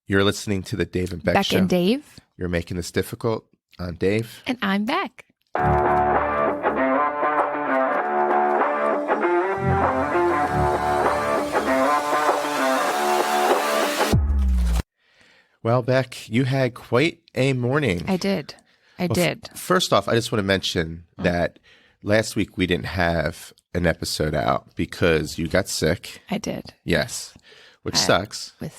You're listening to the Dave and Beck Bek Show. and Dave. You're making this difficult. I'm Dave. And I'm Beck. Well, Beck, you had quite a morning. I did. I did. First off, I just want to mention that last week we didn't have an episode out because you got sick. I did. Yes, which sucks. With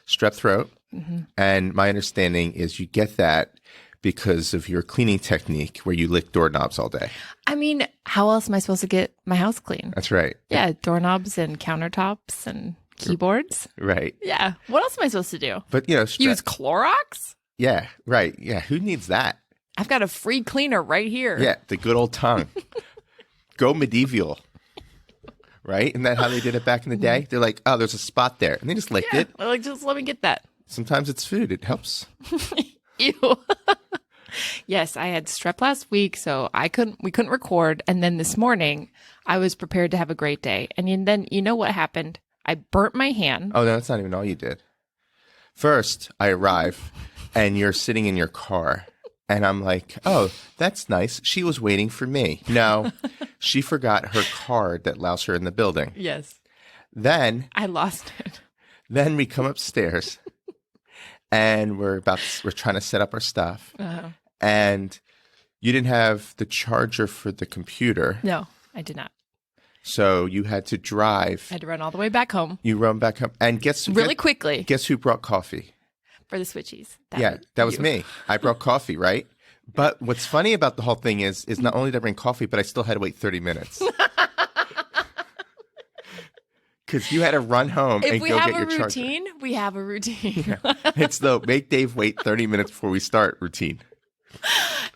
Strep throat. Mm-hmm. And my understanding is you get that because of your cleaning technique where you lick doorknobs all day. I mean, how else am I supposed to get my house clean? That's right. Yeah, doorknobs and countertops and keyboards. Right. Yeah. What else am I supposed to do? But, you know, use Clorox? Yeah, right. Yeah, who needs that? I've got a free cleaner right here. Yeah, the good old tongue. Go medieval. Right? Isn't that how they did it back in the day? They're like, oh, there's a spot there. And they just licked it. They're like, just let me get that. Sometimes it's food. It helps. Ew. Yes, I had strep last week, so we couldn't record. And then this morning, I was prepared to have a great day. And then you know what happened? I burnt my hand. Oh, no, that's not even all you did. First, I arrive, and you're sitting in your car. And I'm like, oh, that's nice. She was waiting for me. No, she forgot her card that allows her in the building. Yes. Then I lost it. Then we come upstairs, and we're trying to set up our stuff. Uh-huh. And you didn't have the charger for the computer. No, I did not. So you had to drive. I had to run all the way back home. You run back home. And quickly. Guess who brought coffee? For the switchies. That was me. I brought coffee, right? But what's funny about the whole thing is not only did I bring coffee, but I still had to wait 30 minutes. Because you had to run home and go get your charger. If we have a routine, we have a routine. Yeah. It's the make Dave wait 30 minutes before we start routine.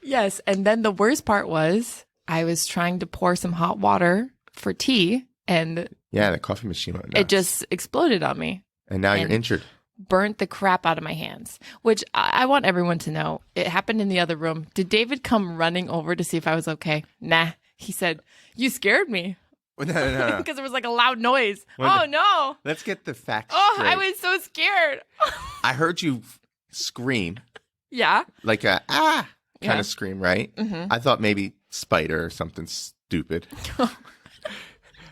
Yes. And then the worst part was I was trying to pour some hot water for tea and yeah, the coffee machine went nuts. It just exploded on me. And now you're injured. Burnt the crap out of my hands, which I want everyone to know. It happened in the other room. Did David come running over to see if I was okay? Nah. He said, you scared me. No. Because there was like a loud noise. No. Let's get the facts straight. straight. I was so scared. I heard you scream. Yeah. Like a kind of scream, right? Mm-hmm. I thought maybe spider or something stupid.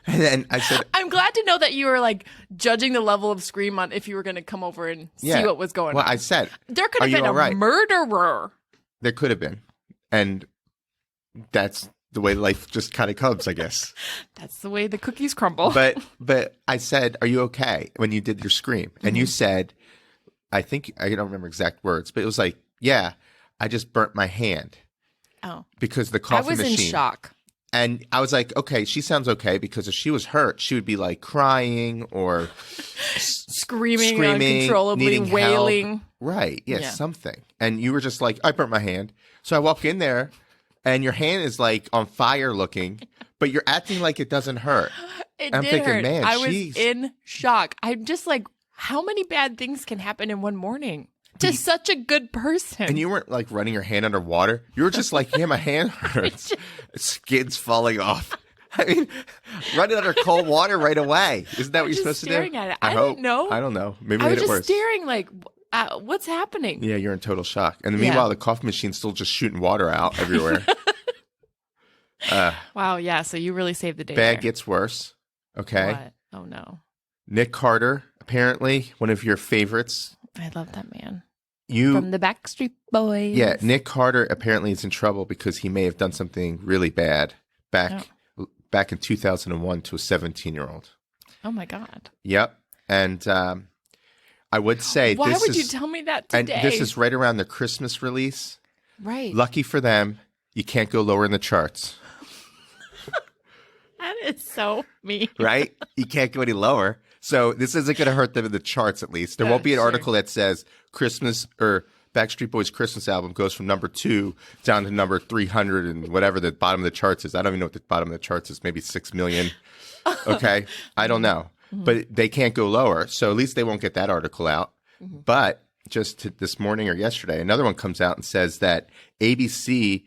And then I said, I'm glad to know that you were like judging the level of scream on if you were going to come over and see what was going on. Well, I said, there could have been a murderer. There could have been. And that's the way life just kind of comes, I guess. That's the way the cookies crumble. But I said, are you okay when you did your scream? And you said, I don't remember exact words, but it was like, yeah, I just burnt my hand. Oh. Because the coffee machine. I was in shock. And I was like, okay, she sounds okay, because if she was hurt, she would be like crying or screaming uncontrollably, wailing. Help. Right. Yeah, something. And you were just like, I burnt my hand. So I walk in there and your hand is like on fire looking, but you're acting like it doesn't hurt. I'm thinking, hurt. Man, I was in shock. I'm just like, how many bad things can happen in one morning? To such a good person. And you weren't like running your hand underwater. You were just like, yeah, my hand hurts. Skin's falling off. I mean, run it under cold water right away. Isn't that what you're supposed to do? Staring at it. I don't know. I don't know. Maybe I made was it worse. just staring like, what's happening? Yeah, you're in total shock. And meanwhile, the coffee machine's still just shooting water out everywhere. Wow, yeah. So you really saved the day. Bad gets worse. Okay. What? Oh, no. Nick Carter, apparently one of your favorites. I love that man. From the Backstreet Boys. Yeah, Nick Carter apparently is in trouble because he may have done something really bad back in 2001 to a 17-year-old. Oh, my God. Yep. And I would say Why would you tell me that today? And this is right around the Christmas release. Right. Lucky for them, you can't go lower in the charts. That is so mean. Right? You can't go any lower. So this isn't going to hurt them in the charts, at least. There won't be an article that says Christmas or Backstreet Boys' Christmas album goes from number 2 down to number 300 and whatever the bottom of the charts is. I don't even know what the bottom of the charts is. Maybe 6 million. Okay. I don't know. Mm-hmm. But they can't go lower. So at least they won't get that article out. Mm-hmm. But just this morning or yesterday, another one comes out and says that ABC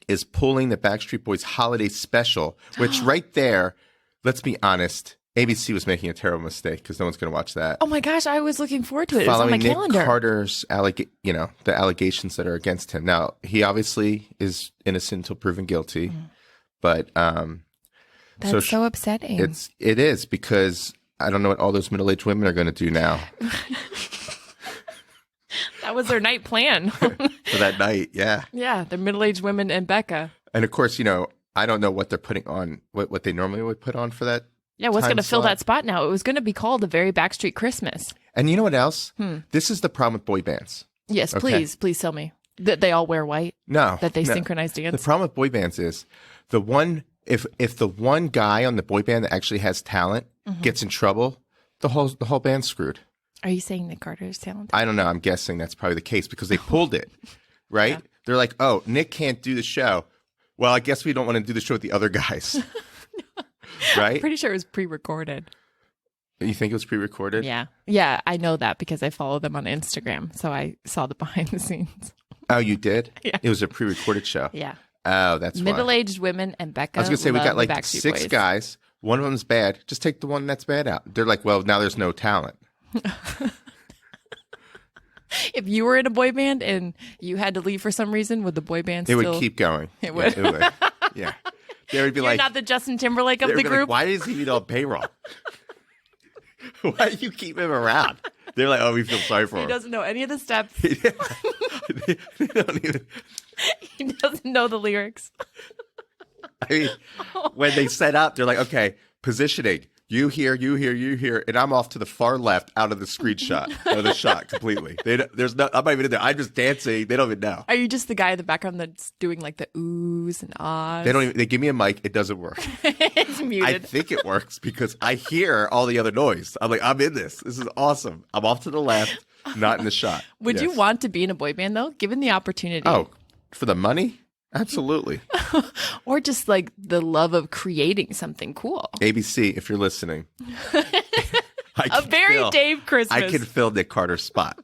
is pulling the Backstreet Boys holiday special, which right there, let's be honest, ABC was making a terrible mistake because no one's going to watch that. Oh my gosh, I was looking forward to it. It was on Following my Nick calendar. Carter's the allegations that are against him. Now, he obviously is innocent until proven guilty, but That's so upsetting. it is because I don't know what all those middle-aged women are going to do now. That was their night plan. For that night, yeah. Yeah, the middle-aged women and Bekah. And of course, I don't know what they're putting on, what they normally would put on for that. Yeah, what's time going to fill slot. that spot now? It was going to be called A Very Backstreet Christmas. And you know what else? This is the problem with boy bands. Yes, Okay. please tell me. That they all wear white? No. That they no. synchronize The dance? problem with boy bands is if the one guy on the boy band that actually has talent gets in trouble, the whole band's screwed. Are you saying that Carter is talented? I don't know. I'm guessing that's probably the case because they pulled it, right? Yeah. They're like, oh, Nick can't do the show. Well, I guess we don't want to do the show with the other guys. Right? Pretty sure it was pre-recorded. You think it was pre-recorded? Yeah. Yeah, I know that because I follow them on Instagram. So I saw the behind the scenes. Oh, you did? Yeah. It was a pre-recorded show. Yeah. Oh, that's why. Middle-aged women and Bekah. I was going to say, we got like Backstreet 6 Boys. guys. One of them's bad. Just take the one that's bad out. They're like, well, now there's no talent. If you were in a boy band and you had to leave for some reason, would the boy band It still... would keep going. It would. Yeah, it would. Yeah. They would be You're like, not the Justin Timberlake of they would the be like, group? why is he even on payroll? Why do you keep him around? They're like, oh, we feel sorry for He him. doesn't know any of the steps. They don't even. He doesn't know the lyrics. I mean, when they set up, they're like, okay, positioning. You here, and I'm off to the far left out of the screenshot, out of the shot completely. I'm not even in there. I'm just dancing. They don't even know. Are you just the guy in the background that's doing like the oohs and ahs? They don't even. They give me a mic. It doesn't work. It's I muted. think it works because I hear all the other noise. I'm like, I'm in this. This is awesome. I'm off to the left, not in the shot. Would you Yes. want to be in a boy band though, given the opportunity? Oh, for the money? Absolutely. Or just like the love of creating something cool. ABC, if you're listening. A very Dave Christmas. I can fill Nick Carter's spot.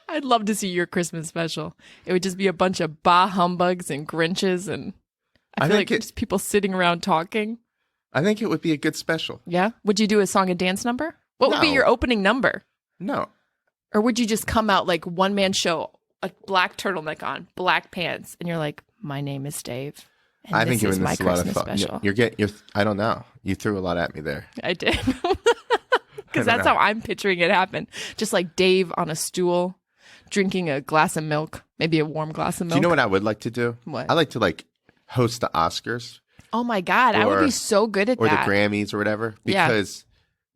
I'd love to see your Christmas special. It would just be a bunch of bah humbugs and Grinches, and I feel like think just people sitting around talking. I think it would be a good special. Yeah. Would you do a song and dance number? What would be No. your opening number? No. Or would you just come out like one man show, a black turtleneck on, black pants, and you're like, my name is Dave. And I think this is giving my this a lot of Christmas fun. special. I don't know. You threw a lot at me there. I did. I Because don't that's know. how I'm picturing it happen. Just like Dave on a stool, drinking a glass of milk, maybe a warm glass of milk. Do you know what I would like to do? What? I like to host the Oscars Oh my God, I would Or- be so good at or that. the Grammys or whatever Yeah. because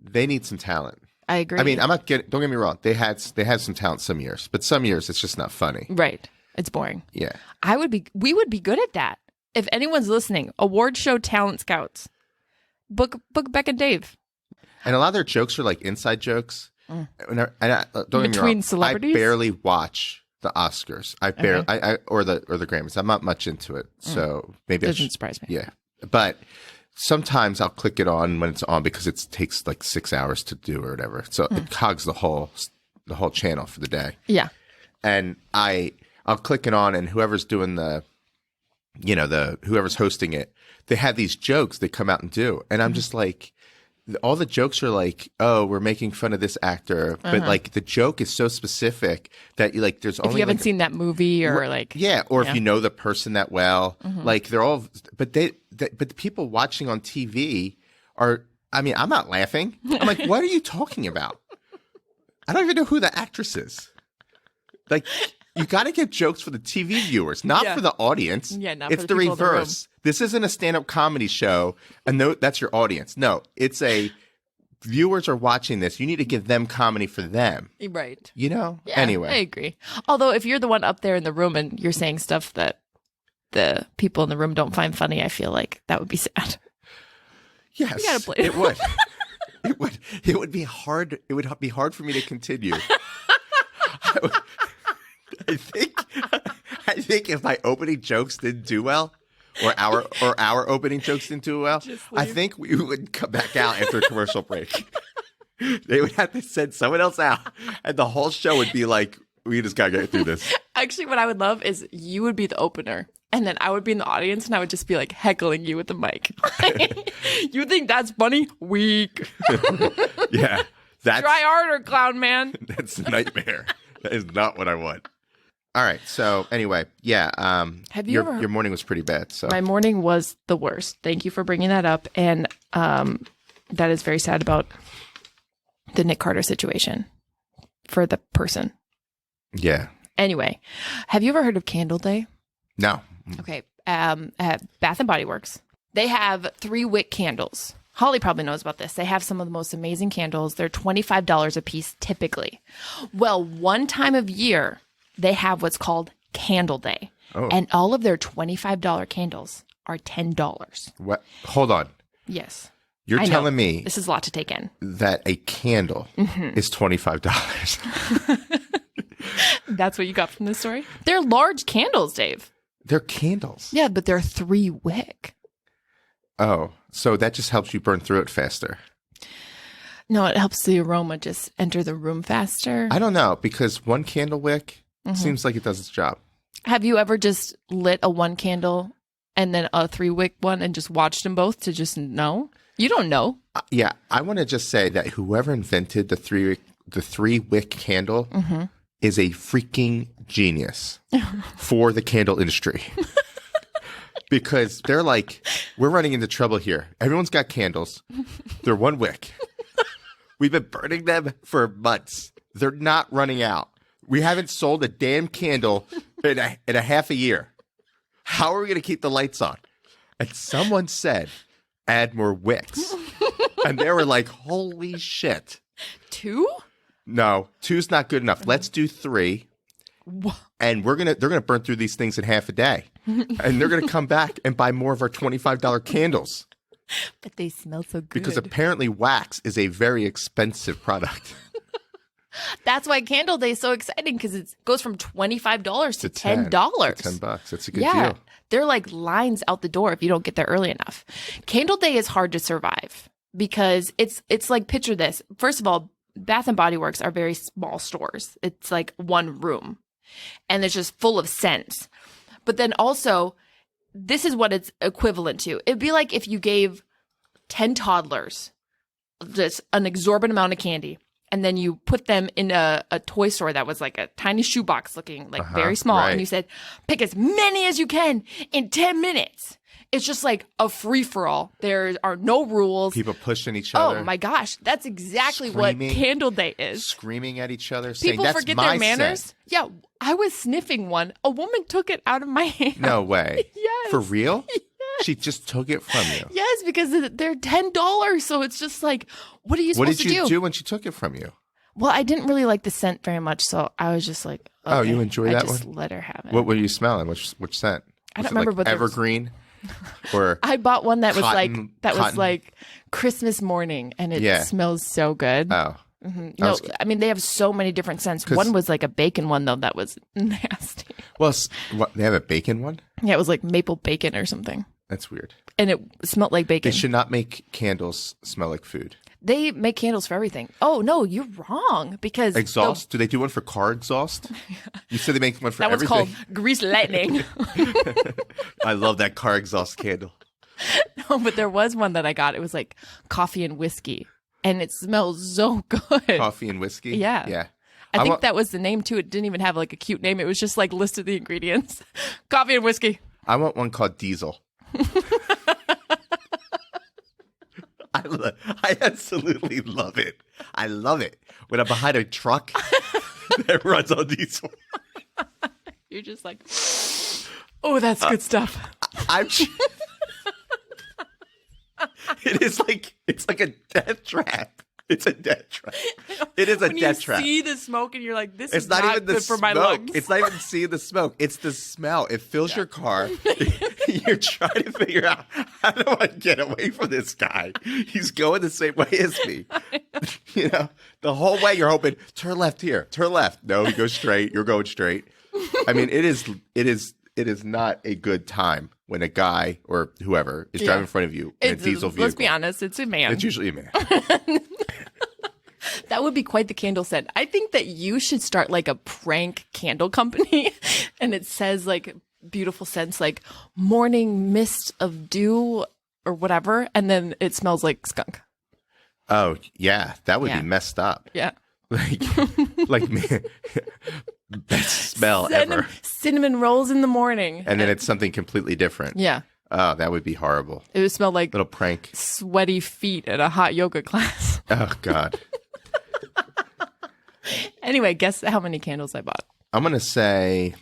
they need some talent. I agree. I mean, I'm not getting. Don't get me wrong. They had some talent some years, but some years it's just not funny. right. It's boring. Yeah. We would be good at that. If anyone's listening, award show talent scouts, book Bek and Dave. And a lot of their jokes are like inside jokes. Don't get me Between wrong, celebrities? I barely watch the Oscars. I barely, Okay. or the Grammys. I'm not much into it, so maybe I Doesn't should. surprise me. Yeah, but sometimes I'll click it on when it's on because it takes like 6 hours to do or whatever. So it cogs the whole channel for the day. Yeah. And I'll click it on, and whoever's doing whoever's hosting it, they have these jokes they come out and do, and I'm just like, all the jokes are like, oh, we're making fun of this actor, but like the joke is so specific that you like, there's If only you haven't like, seen that movie or like, yeah, or Yeah. if you know the person that well, like they're all, but but the people watching on TV are, I mean, I'm not laughing. I'm like, what are you talking about? I don't even know who the actress is. Like, you got to get jokes for the TV viewers, not Yeah. for the audience. Yeah, not it's for the the people in the room. reverse. This isn't a stand-up comedy show, and that's your audience. No, it's a viewers are watching this. You need to give them comedy for them. right. You know. Yeah, Anyway, I agree. Although if you're the one up there in the room and you're saying stuff that the people in the room don't find funny, I feel like that would be sad. yes, You gotta play. it would. It would be hard. It would be hard for me to continue. I think if my opening jokes didn't do well, or our opening jokes didn't do well, Just I leave. think we would come back out after a commercial break. They would have to send someone else out, and the whole show would be like, "We just gotta get through this." Actually, what I would love is you would be the opener And then I would be in the audience and I would just be like heckling you with the mic. You think that's funny? Weak. Yeah. Try harder, clown man. That's a nightmare. That is not what I want. All right. So anyway, yeah. Your morning was pretty bad. So my morning was the worst. Thank you for bringing that up. And that is very sad about the Nick Carter situation for the person. Yeah. Anyway, have you ever heard of Candle Day? No. Okay. At Bath and Body Works, they have 3 wick candles. Holly probably knows about this. They have some of the most amazing candles. They're $25 a piece typically. Well, one time of year, they have what's called Candle Day. Oh. And all of their $25 candles are $10. What? Hold on. Yes. You're telling me this is a lot to take in. that a candle is $25. That's what you got from this story? They're large candles, Dave. They're candles. Yeah, but they're 3 wick. Oh, so that just helps you burn through it faster. No, it helps the aroma just enter the room faster. I don't know, because one candle wick seems like it does its job. Have you ever just lit a 1 candle and then a 3 wick one and just watched them both to just know? You don't know. Yeah, I want to just say that whoever invented the three wick candle is a freaking genius for the candle industry. Because they're like, we're running into trouble here. Everyone's got candles. They're 1 wick. We've been burning them for months. They're not running out. We haven't sold a damn candle in a half a year. How are we going to keep the lights on? And someone said, add more wicks. And they were like, holy shit. 2? No, 2's not good enough. Let's do 3. And they're gonna burn through these things in half a day. And they're gonna come back and buy more of our $25 candles. But they smell so good. Because apparently wax is a very expensive product. That's why Candle Day is so exciting, because it goes from $25 to $10. $10. That's a good deal. They're like lines out the door if you don't get there early enough. Candle Day is hard to survive because it's like, picture this. First of all, Bath and Body Works are very small stores. It's like 1 room and it's just full of scents. But then also, this is what it's equivalent to. It'd be like if you gave 10 toddlers just an exorbitant amount of candy, and then you put them in a toy store that was like a tiny shoebox looking like very small. Right. And you said, pick as many as you can in 10 minutes. It's just like a free-for-all. There are no rules. People pushing each other. Oh my gosh. That's exactly what Candle Day is. Screaming at each other, saying, People that's forget my their manners. scent. Yeah. I was sniffing one. A woman took it out of my hand. No way. Yes. For real? Yes. She just took it from you. Yes, because they're $10. So it's just like, what are you supposed to do? What did you do when she took it from you? Well, I didn't really like the scent very much, so I was just like, okay. Oh, you enjoy that one? I just let her have it. What were you smelling? Which scent? I don't remember, like but evergreen? Or I bought one that was cotton, was like Christmas morning, and it smells so good. Oh. Mm-hmm. No, I mean, they have so many different scents. One was like a bacon one, though, that was nasty. Well, they have a bacon one? Yeah, it was like maple bacon or something. That's weird. And it smelled like bacon. They should not make candles smell like food. They make candles for everything. Oh, no, you're wrong. Because exhaust? Do they do one for car exhaust? You said they make one for everything. That one's called Grease Lightning. I love that car exhaust candle. No, but there was one that I got. It was like coffee and whiskey. And it smells so good. Coffee and whiskey? Yeah. Yeah. I think that was the name, too. It didn't even have like a cute name. It was just like listed the ingredients. Coffee and whiskey. I want one called Diesel. I absolutely love it. I love it. When I'm behind a truck that runs on diesel. You're just like, oh, that's good stuff. It's like a death trap. It's a death trap. It is a death trap. You see the smoke and you're like, this it's is not even good for my lungs. It's not even seeing the smoke. It's the smell. It fills your car. You're trying to figure out, how do I get away from this guy? He's going the same way as me. You know, the whole way you're hoping, turn left here, turn left. No, he goes straight. You're going straight. I mean, it is not a good time when a guy or whoever is driving in front of you in a diesel vehicle. Let's be honest, it's a man. It's usually a man. That would be quite the candle scent. I think that you should start like a prank candle company and it says like beautiful scents like morning mist of dew or whatever, and then it smells like skunk. Oh, yeah. That would be messed up. Yeah. Like man, best smell ever. Cinnamon rolls in the morning. And then it's something completely different. Yeah. Oh, that would be horrible. It would smell like little prank. Sweaty feet at a hot yoga class. Oh, God. Anyway, guess how many candles I bought. I'm going to say,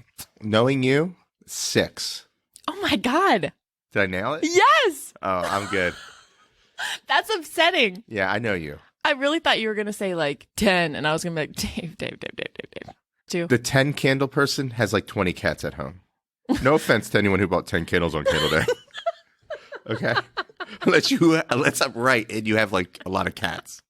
knowing you, 6. Oh, my God. Did I nail it? Yes. Oh, I'm good. That's upsetting. Yeah, I know you. I really thought you were going to say like 10, and I was going to be like, Dave. 2. The 10 candle person has like 20 cats at home. No offense to anyone who bought 10 candles on Candle Day. Okay? Unless I'm right and you have like a lot of cats.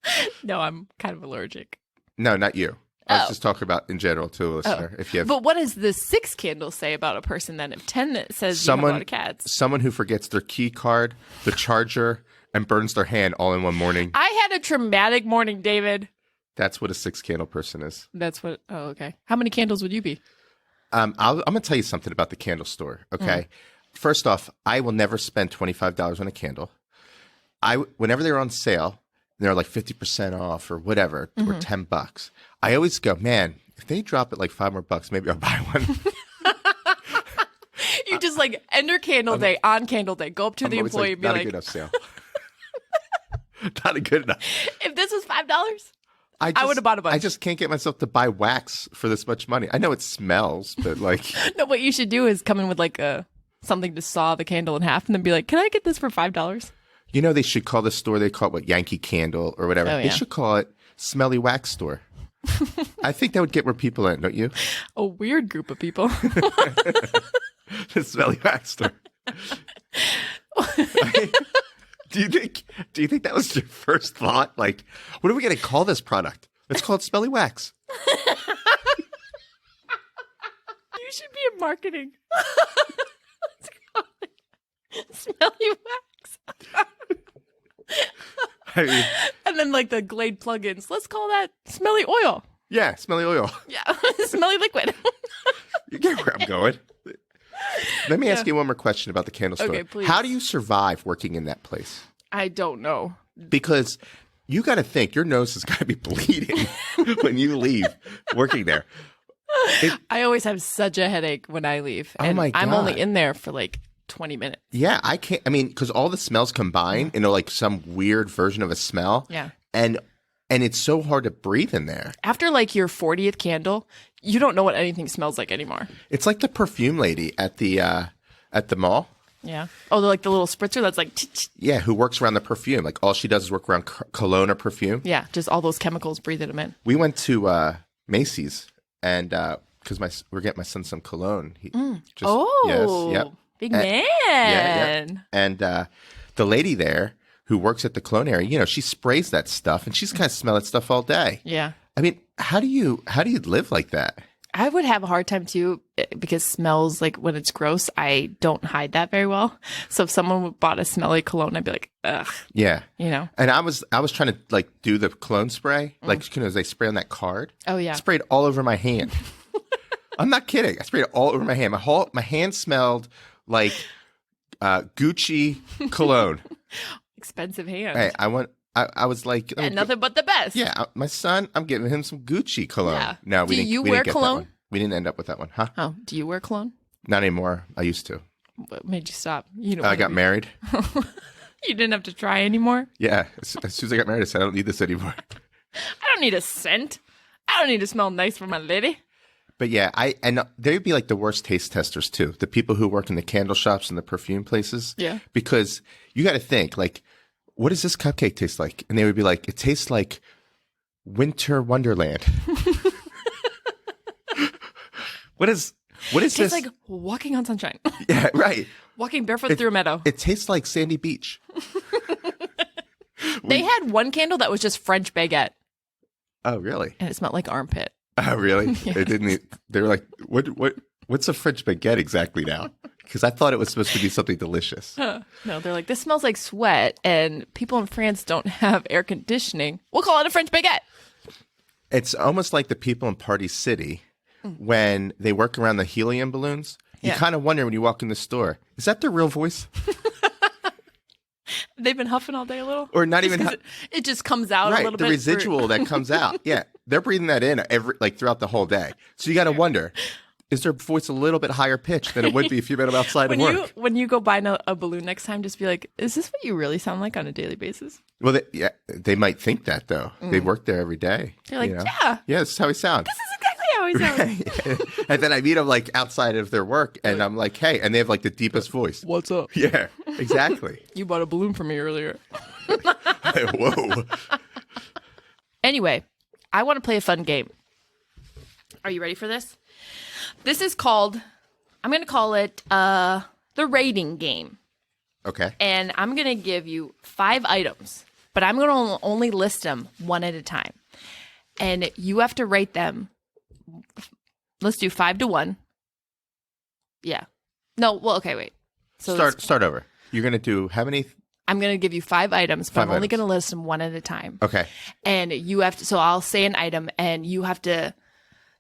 No, I'm kind of allergic. No, not you. I was just talking about in general to a listener. If you have But what does the 6 candle say about a person then? If 10 that says you have a lot of cats. Someone who forgets their key card, the charger, and burns their hand all in one morning. I had a traumatic morning, David. That's what a 6 candle person is. That's what. Oh, okay. How many candles would you be? I'm going to tell you something about the candle store. Okay. First off, I will never spend $25 on a candle. Whenever they're on sale, they're like 50% off or whatever, or $10. I always go, man, if they drop it like $5 more, maybe I'll buy one. You just like enter Candle Day on Candle Day. Go up to the employee and be not like, a good enough sale. Not a good enough. if this was $5, I would have bought a bunch. I just can't get myself to buy wax for this much money. I know it smells, but like. No, what you should do is come in with like something to saw the candle in half and then be like, can I get this for $5? You know, they should call the store, they call it what, Yankee Candle or whatever. They should call it Smelly Wax Store. I think that would get more people in, don't you? A weird group of people. The Smelly Wax Store. Do you think that was your first thought? Like, what are we going to call this product? Let's call it Smelly Wax. You should be in marketing. Let's call it Smelly Wax. I mean, and then like the Glade plugins. Let's call that Smelly Oil. Yeah, Smelly Oil. Yeah, Smelly Liquid. You get where I'm going. Let me ask you one more question about the candle store. Okay, please. How do you survive working in that place? I don't know. Because you got to think your nose has got to be bleeding when you leave working there. I always have such a headache when I leave. Oh and my God. I'm only in there for like 20 minutes. Yeah, I can't. I mean, because all the smells combine into like some weird version of a smell. Yeah. And it's so hard to breathe in there. After like your 40th candle, you don't know what anything smells like anymore. It's like the perfume lady at the mall. Yeah. Oh, like the little spritzer that's like. Yeah, who works around the perfume. Like all she does is work around cologne or perfume. Yeah, just all those chemicals breathing them in. We went to Macy's and because we're getting my son some cologne. Big man. Yeah. And the lady there who works at the cologne area, you know, she sprays that stuff and she's kind of smell that stuff all day. Yeah. I mean, how do you live like that? I would have a hard time too because smells, like when it's gross, I don't hide that very well. So if someone bought a smelly cologne, I'd be like, ugh. Yeah. You know? And I was trying to like do the cologne spray, like, you know, as they spray on that card. Oh, yeah. I sprayed all over my hand. I'm not kidding. I sprayed it all over my hand. My hand smelled like Gucci cologne. Expensive hand. Hey, I was like, and nothing but the best. Yeah, my son, I'm giving him some Gucci cologne. Yeah. No, we didn't. Do you we wear didn't get cologne? That one. We didn't end up with that one, huh? Oh, do you wear cologne? Not anymore. I used to. What made you stop? You I got married. You didn't have to try anymore? Yeah. As soon as I got married, I said, I don't need this anymore. I don't need a scent. I don't need to smell nice for my lady. But yeah, and they'd be like the worst taste testers too. The people who work in the candle shops and the perfume places. Yeah. Because you got to think like, what does this cupcake taste like? And they would be like, it tastes like Winter Wonderland. What is it tastes this? like walking on sunshine. Yeah, right. Walking barefoot through a meadow. It tastes like Sandy Beach. They had one candle that was just French baguette. Oh, really? And it smelled like armpit. Oh, really? Yes. They were like, what's a French baguette exactly now? Because I thought it was supposed to be something delicious. No, they're like, this smells like sweat, and people in France don't have air conditioning. We'll call it a French baguette. It's almost like the people in Party City when they work around the helium balloons. You kind of wonder when you walk in the store, is that their real voice? They've been huffing all day a little? Or not even it just comes out a little bit. The residual that comes out. Yeah. They're breathing that in throughout the whole day. So you got to wonder, is their voice a little bit higher pitched than it would be if you've been outside of work? When you go buy a balloon next time, just be like, is this what you really sound like on a daily basis? Well, they might think that, though. They work there every day. They're like, yeah. Yeah, this is how he sounds. This is exactly how he sounds. And then I meet them outside of their work, and I'm like, hey, and they have the deepest voice. What's up? Yeah, exactly. You bought a balloon for me earlier. Whoa. Anyway, I want to play a fun game. Are you ready for this? This is called, I'm going to call it the rating game. Okay. And I'm going to give you 5 items, but I'm going to only list them one at a time. And you have to rate them. Let's do 5 to 1. Yeah. No, well, okay, wait. So start over. You're going to do how many? I'm going to give you 5 items, but I'm only going to list them one at a time. Okay. And you have to, so I'll say an item and you have to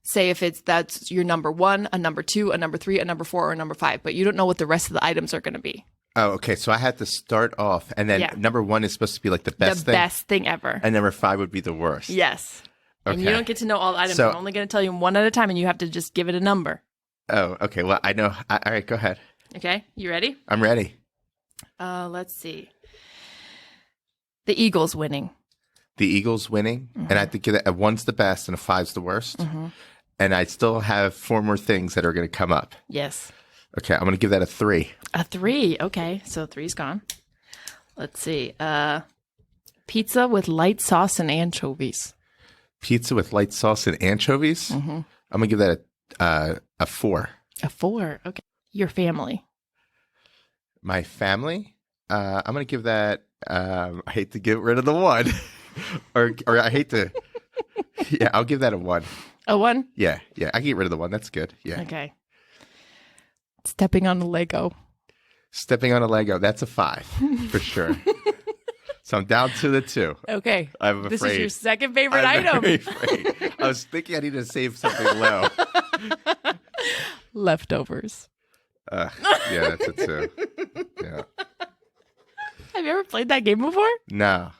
say if that's your number 1, a number 2, a number 3, a number 4, or a number 5, but you don't know what the rest of the items are going to be. Oh, okay. So I had to start off, and then number 1 is supposed to be the best thing? The best thing ever. And number 5 would be the worst. Yes. Okay. And you don't get to know all the items. So, I'm only going to tell you one at a time, and you have to just give it a number. Oh, okay. Well, I know. All right, go ahead. Okay. You ready? I'm ready. Let's see. The Eagles winning. The Eagles winning? Mm-hmm. And I have to give it a 1's the best and a 5's the worst? Mm-hmm. And I still have 4 more things that are going to come up. Yes. Okay, I'm going to give that a 3. A 3. Okay, so 3's gone. Let's see. Pizza with light sauce and anchovies. Pizza with light sauce and anchovies? Mm-hmm. I'm going to give that a 4. A 4. Okay. Your family. My family? I'm going to give that, I hate to get rid of the 1. or I hate to, yeah, I'll give that a 1. A 1? Yeah, I can get rid of the 1. That's good. Yeah. Okay. Stepping on a Lego. Stepping on a Lego. That's a 5 for sure. So I'm down to the 2. Okay. I'm afraid. This is your second favorite I'm item. very afraid. I was thinking I need to save something low. Leftovers. Yeah, that's a 2. Yeah. Have you ever played that game before? No.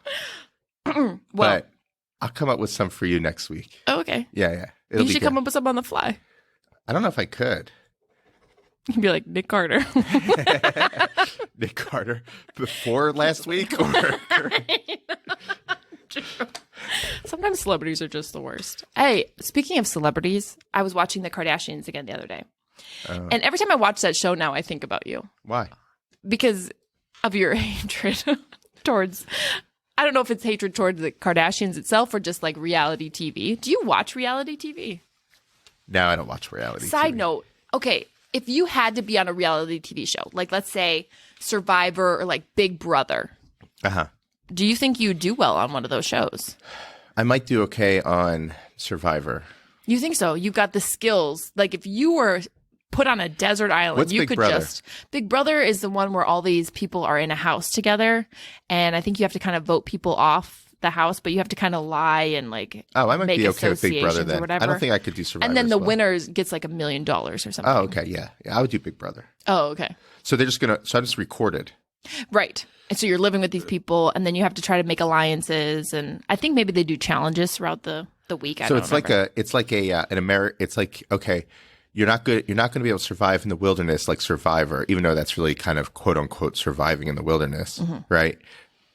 Well, but I'll come up with some for you next week. Oh, okay. Yeah. You should come up with some on the fly. I don't know if I could. You'd be like Nick Carter. Nick Carter before last week? Or... Sometimes celebrities are just the worst. Hey, speaking of celebrities, I was watching the Kardashians again the other day. And every time I watch that show now, I think about you. Why? Because of your hatred towards... I don't know if it's hatred towards the Kardashians itself or just reality TV. Do you watch reality TV? No, I don't watch reality TV. Side note. Okay, if you had to be on a reality TV show, let's say Survivor or Big Brother, do you think you'd do well on one of those shows? I might do okay on Survivor. You think so? You've got the skills. If you were put on a desert island, What's you Big could Brother? Big Brother is the one where all these people are in a house together, and I think you have to kind of vote people off the house, but you have to kind of lie and I might make be okay with Big Brother then. or whatever. I don't think I could do Survivor. And then the winner gets $1 million or something. Oh, okay, yeah, I would do Big Brother. Oh, okay. So they're just gonna. So I just recorded. Right. And so you're living with these people, and then you have to try to make alliances, and I think maybe they do challenges throughout the week. So it's okay, you're not going to be able to survive in the wilderness like Survivor, even though that's really kind of quote unquote surviving in the wilderness, right?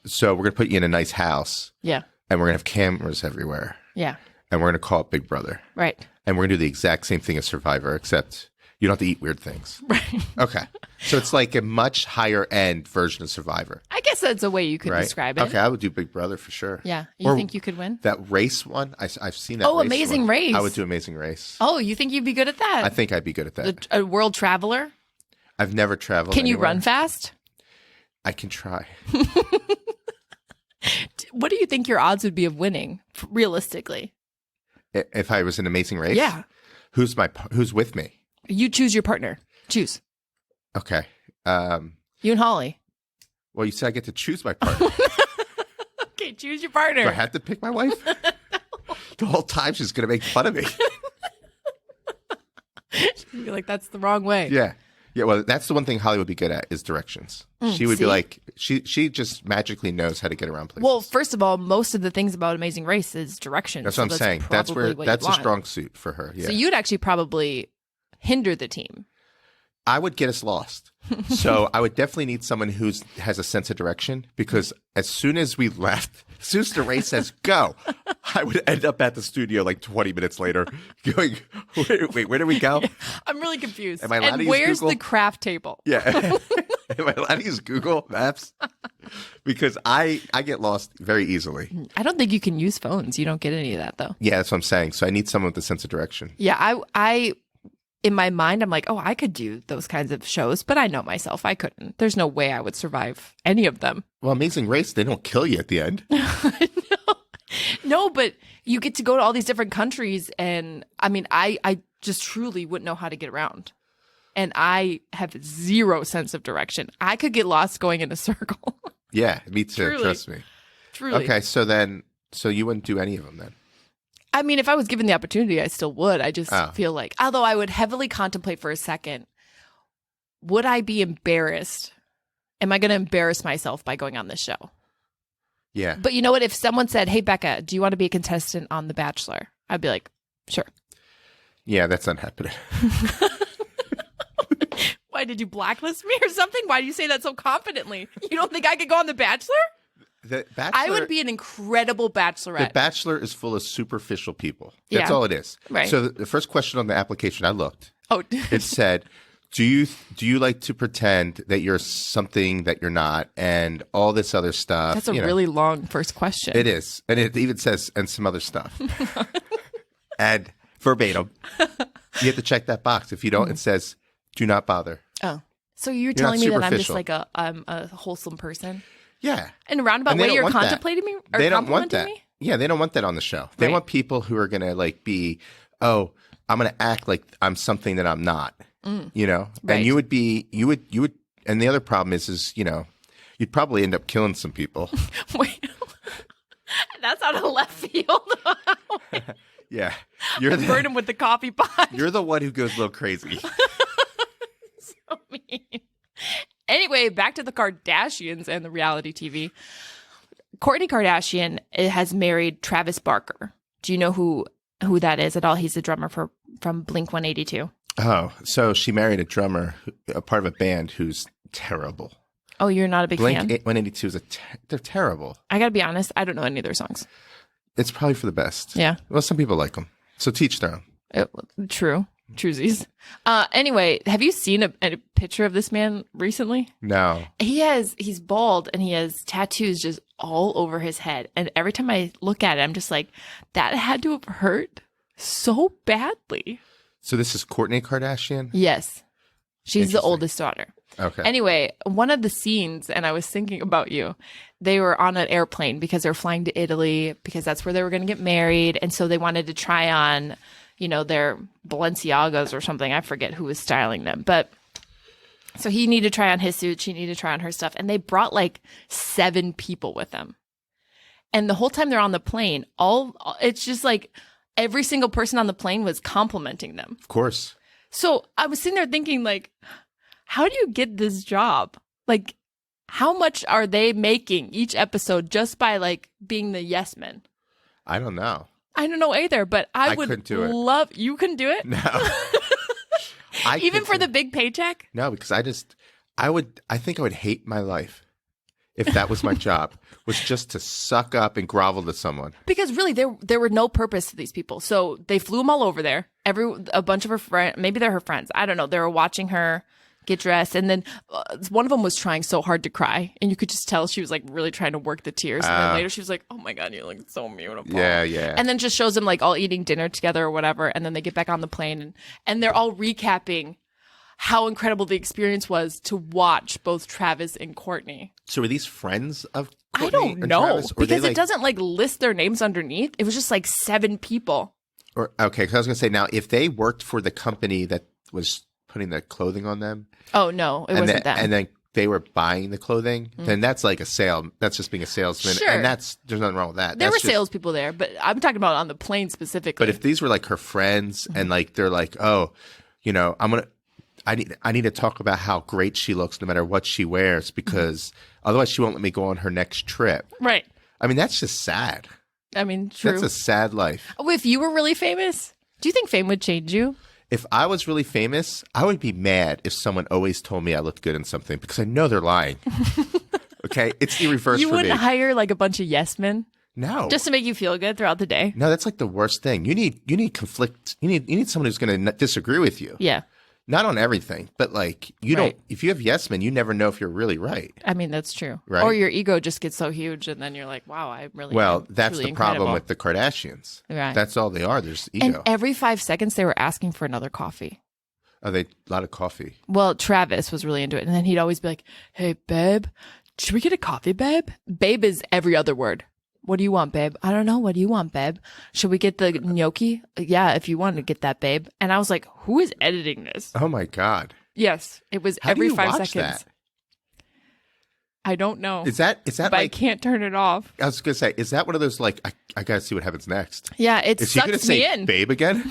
So we're going to put you in a nice house. Yeah. And we're going to have cameras everywhere. Yeah. And we're going to call it Big Brother. Right. And we're going to do the exact same thing as Survivor, except you don't have to eat weird things. Right. Okay. So it's a much higher end version of Survivor. I guess that's a way you could describe it. Okay, I would do Big Brother for sure. Yeah. You think you could win? That race one, I've seen that. Oh, Amazing Race. I would do Amazing Race. Oh, you think you'd be good at that? I think I'd be good at that. A world traveler? I've never traveled Can you anywhere. run fast? I can try. What do you think your odds would be of winning, realistically? If I was in Amazing Race? Yeah. Who's with me? You choose your partner. Choose. Okay. You and Holly. Well, you said I get to choose my partner. Okay, choose your partner. Do I have to pick my wife? The whole time she's going to make fun of me. You're like, that's the wrong way. Yeah. Yeah, well, that's the one thing Holly would be good at is directions. She would be like, she just magically knows how to get around places. Well, first of all, most of the things about Amazing Race is directions. That's what I'm saying. That's a strong suit for her. Yeah. So you'd actually probably hinder the team. I would get us lost. So I would definitely need someone who has a sense of direction, because as soon as we left, as soon as the race says go, I would end up at the studio like 20 minutes later going, wait, where did we go? Yeah, I'm really confused. Am I allowed to use where's Google? the craft table? Yeah. Am I allowed to use Google Maps? Because I get lost very easily. I don't think you can use phones. You don't get any of that, though. Yeah, that's what I'm saying. So I need someone with a sense of direction. Yeah, I in my mind, I'm like, oh, I could do those kinds of shows, but I know myself, I couldn't. There's no way I would survive any of them. Well, Amazing Race, they don't kill you at the end. No, but you get to go to all these different countries, and I mean, I just truly wouldn't know how to get around. And I have zero sense of direction. I could get lost going in a circle. Yeah, me too. Truly. Trust me. Truly. Okay, so you wouldn't do any of them then? I mean, if I was given the opportunity, I still would. I just feel like, although I would heavily contemplate for a second, would I be embarrassed? Am I going to embarrass myself by going on this show? Yeah. But you know what? If someone said, hey, Bekah, do you want to be a contestant on The Bachelor? I'd be like, sure. Yeah, that's not happening. Why, did you blacklist me or something? Why do you say that so confidently? You don't think I could go on The Bachelor? The Bachelor, I would be an incredible bachelorette. The Bachelor is full of superficial people. That's all it is. Right. So the first question on the application, I looked. Oh, it said, do you like to pretend that you're something that you're not, and all this other stuff? That's a really long first question. It is, and it even says and some other stuff, and verbatim. You have to check that box. If you don't, it says do not bother. Oh, so you're telling me that I'm just like a wholesome person? Yeah. In a roundabout way, you're contemplating me? Or they don't want that. Me? Yeah, they don't want that on the show. They want people who are going to like be, oh, I'm going to act like I'm something that I'm not, you know? Right. And you would, and the other problem is, you'd probably end up killing some people. Wait, that's out of left field. Yeah. Burn him with the coffee pot. You're the one who goes a little crazy. So mean. Anyway, back to the Kardashians and the reality TV. Kourtney Kardashian has married Travis Barker. Do you know who that is at all? He's the drummer from Blink-182. Oh, so she married a drummer, a part of a band who's terrible. Oh, you're not a big fan? Blink-182 is they're terrible. I got to be honest, I don't know any of their songs. It's probably for the best. Yeah. Well, some people like them. So teach their own. True. Truesies. Anyway, have you seen a picture of this man recently? No. He's bald and he has tattoos just all over his head. And every time I look at it, I'm just like, that had to have hurt so badly. So this is Kourtney Kardashian? Yes. She's the oldest daughter. Okay. Anyway, one of the scenes, and I was thinking about you, they were on an airplane because they're flying to Italy because that's where they were going to get married. And so they wanted to try on, their Balenciagas or something. I forget who was styling them. But so he needed to try on his suit. She needed to try on her stuff. And they brought like 7 people with them. And the whole time they're on the plane, it's just like every single person on the plane was complimenting them. Of course. So I was sitting there thinking, like, how do you get this job? Like, how much are they making each episode just by like being the yes men? I don't know. I don't know either, but I would couldn't do it. You couldn't do it? No. Even for the big paycheck? No, because I think I would hate my life if that was my job, was just to suck up and grovel to someone. Because really, there were no purpose to these people. So they flew them all over there. A bunch of her friends, maybe they're her friends. I don't know. They were watching her get dressed. And then one of them was trying so hard to cry. And you could just tell she was like really trying to work the tears. And then later she was like, oh my God, you're like so beautiful. Yeah, yeah. And then just shows them like all eating dinner together or whatever. And then they get back on the plane and they're all recapping how incredible the experience was to watch both Travis and Kourtney. So were these friends of Kourtney I don't know. Travis, because it doesn't like list their names underneath. It was just like 7 people. Okay, because I was going to say, now, if they worked for the company that was putting the clothing on them. Oh, no, it wasn't that. And then they were buying the clothing, then that's like a sale. That's just being a salesman. Sure. And there's nothing wrong with that. There were salespeople there, but I'm talking about on the plane specifically. But if these were like her friends and like they're like, oh, I need to talk about how great she looks no matter what she wears because otherwise she won't let me go on her next trip. Right. I mean, that's just sad. I mean, true. That's a sad life. Oh, if you were really famous, do you think fame would change you? If I was really famous, I would be mad if someone always told me I looked good in something because I know they're lying. Okay? It's the reverse You for me. wouldn't hire like a bunch of yes men? No. Just to make you feel good throughout the day? No, that's like the worst thing. You need conflict. You need someone who's going to disagree with you. Yeah. Not on everything, but like don't. If you have yes men, you never know if you're really right. I mean, that's true. Right? Or your ego just gets so huge, and then you're like, "Wow, I really." Well, that's truly the problem incredible. with the Kardashians. Right. That's all they are. There's ego. And every 5 seconds, they were asking for another coffee. Are they a lot of coffee? Well, Travis was really into it, and then he'd always be like, "Hey, babe, should we get a coffee, babe?" Babe is every other word. What do you want, babe? I don't know. What do you want, babe? Should we get the gnocchi? Yeah, if you want to get that, babe. And I was like, who is editing this? Oh my God. Yes, it was How every do you 5 watch seconds. that? I don't know. Is that but I like? can't turn it off. I was gonna say, is that one of those like I gotta see what happens next? Yeah, it Is he gonna sucks me say in. babe again?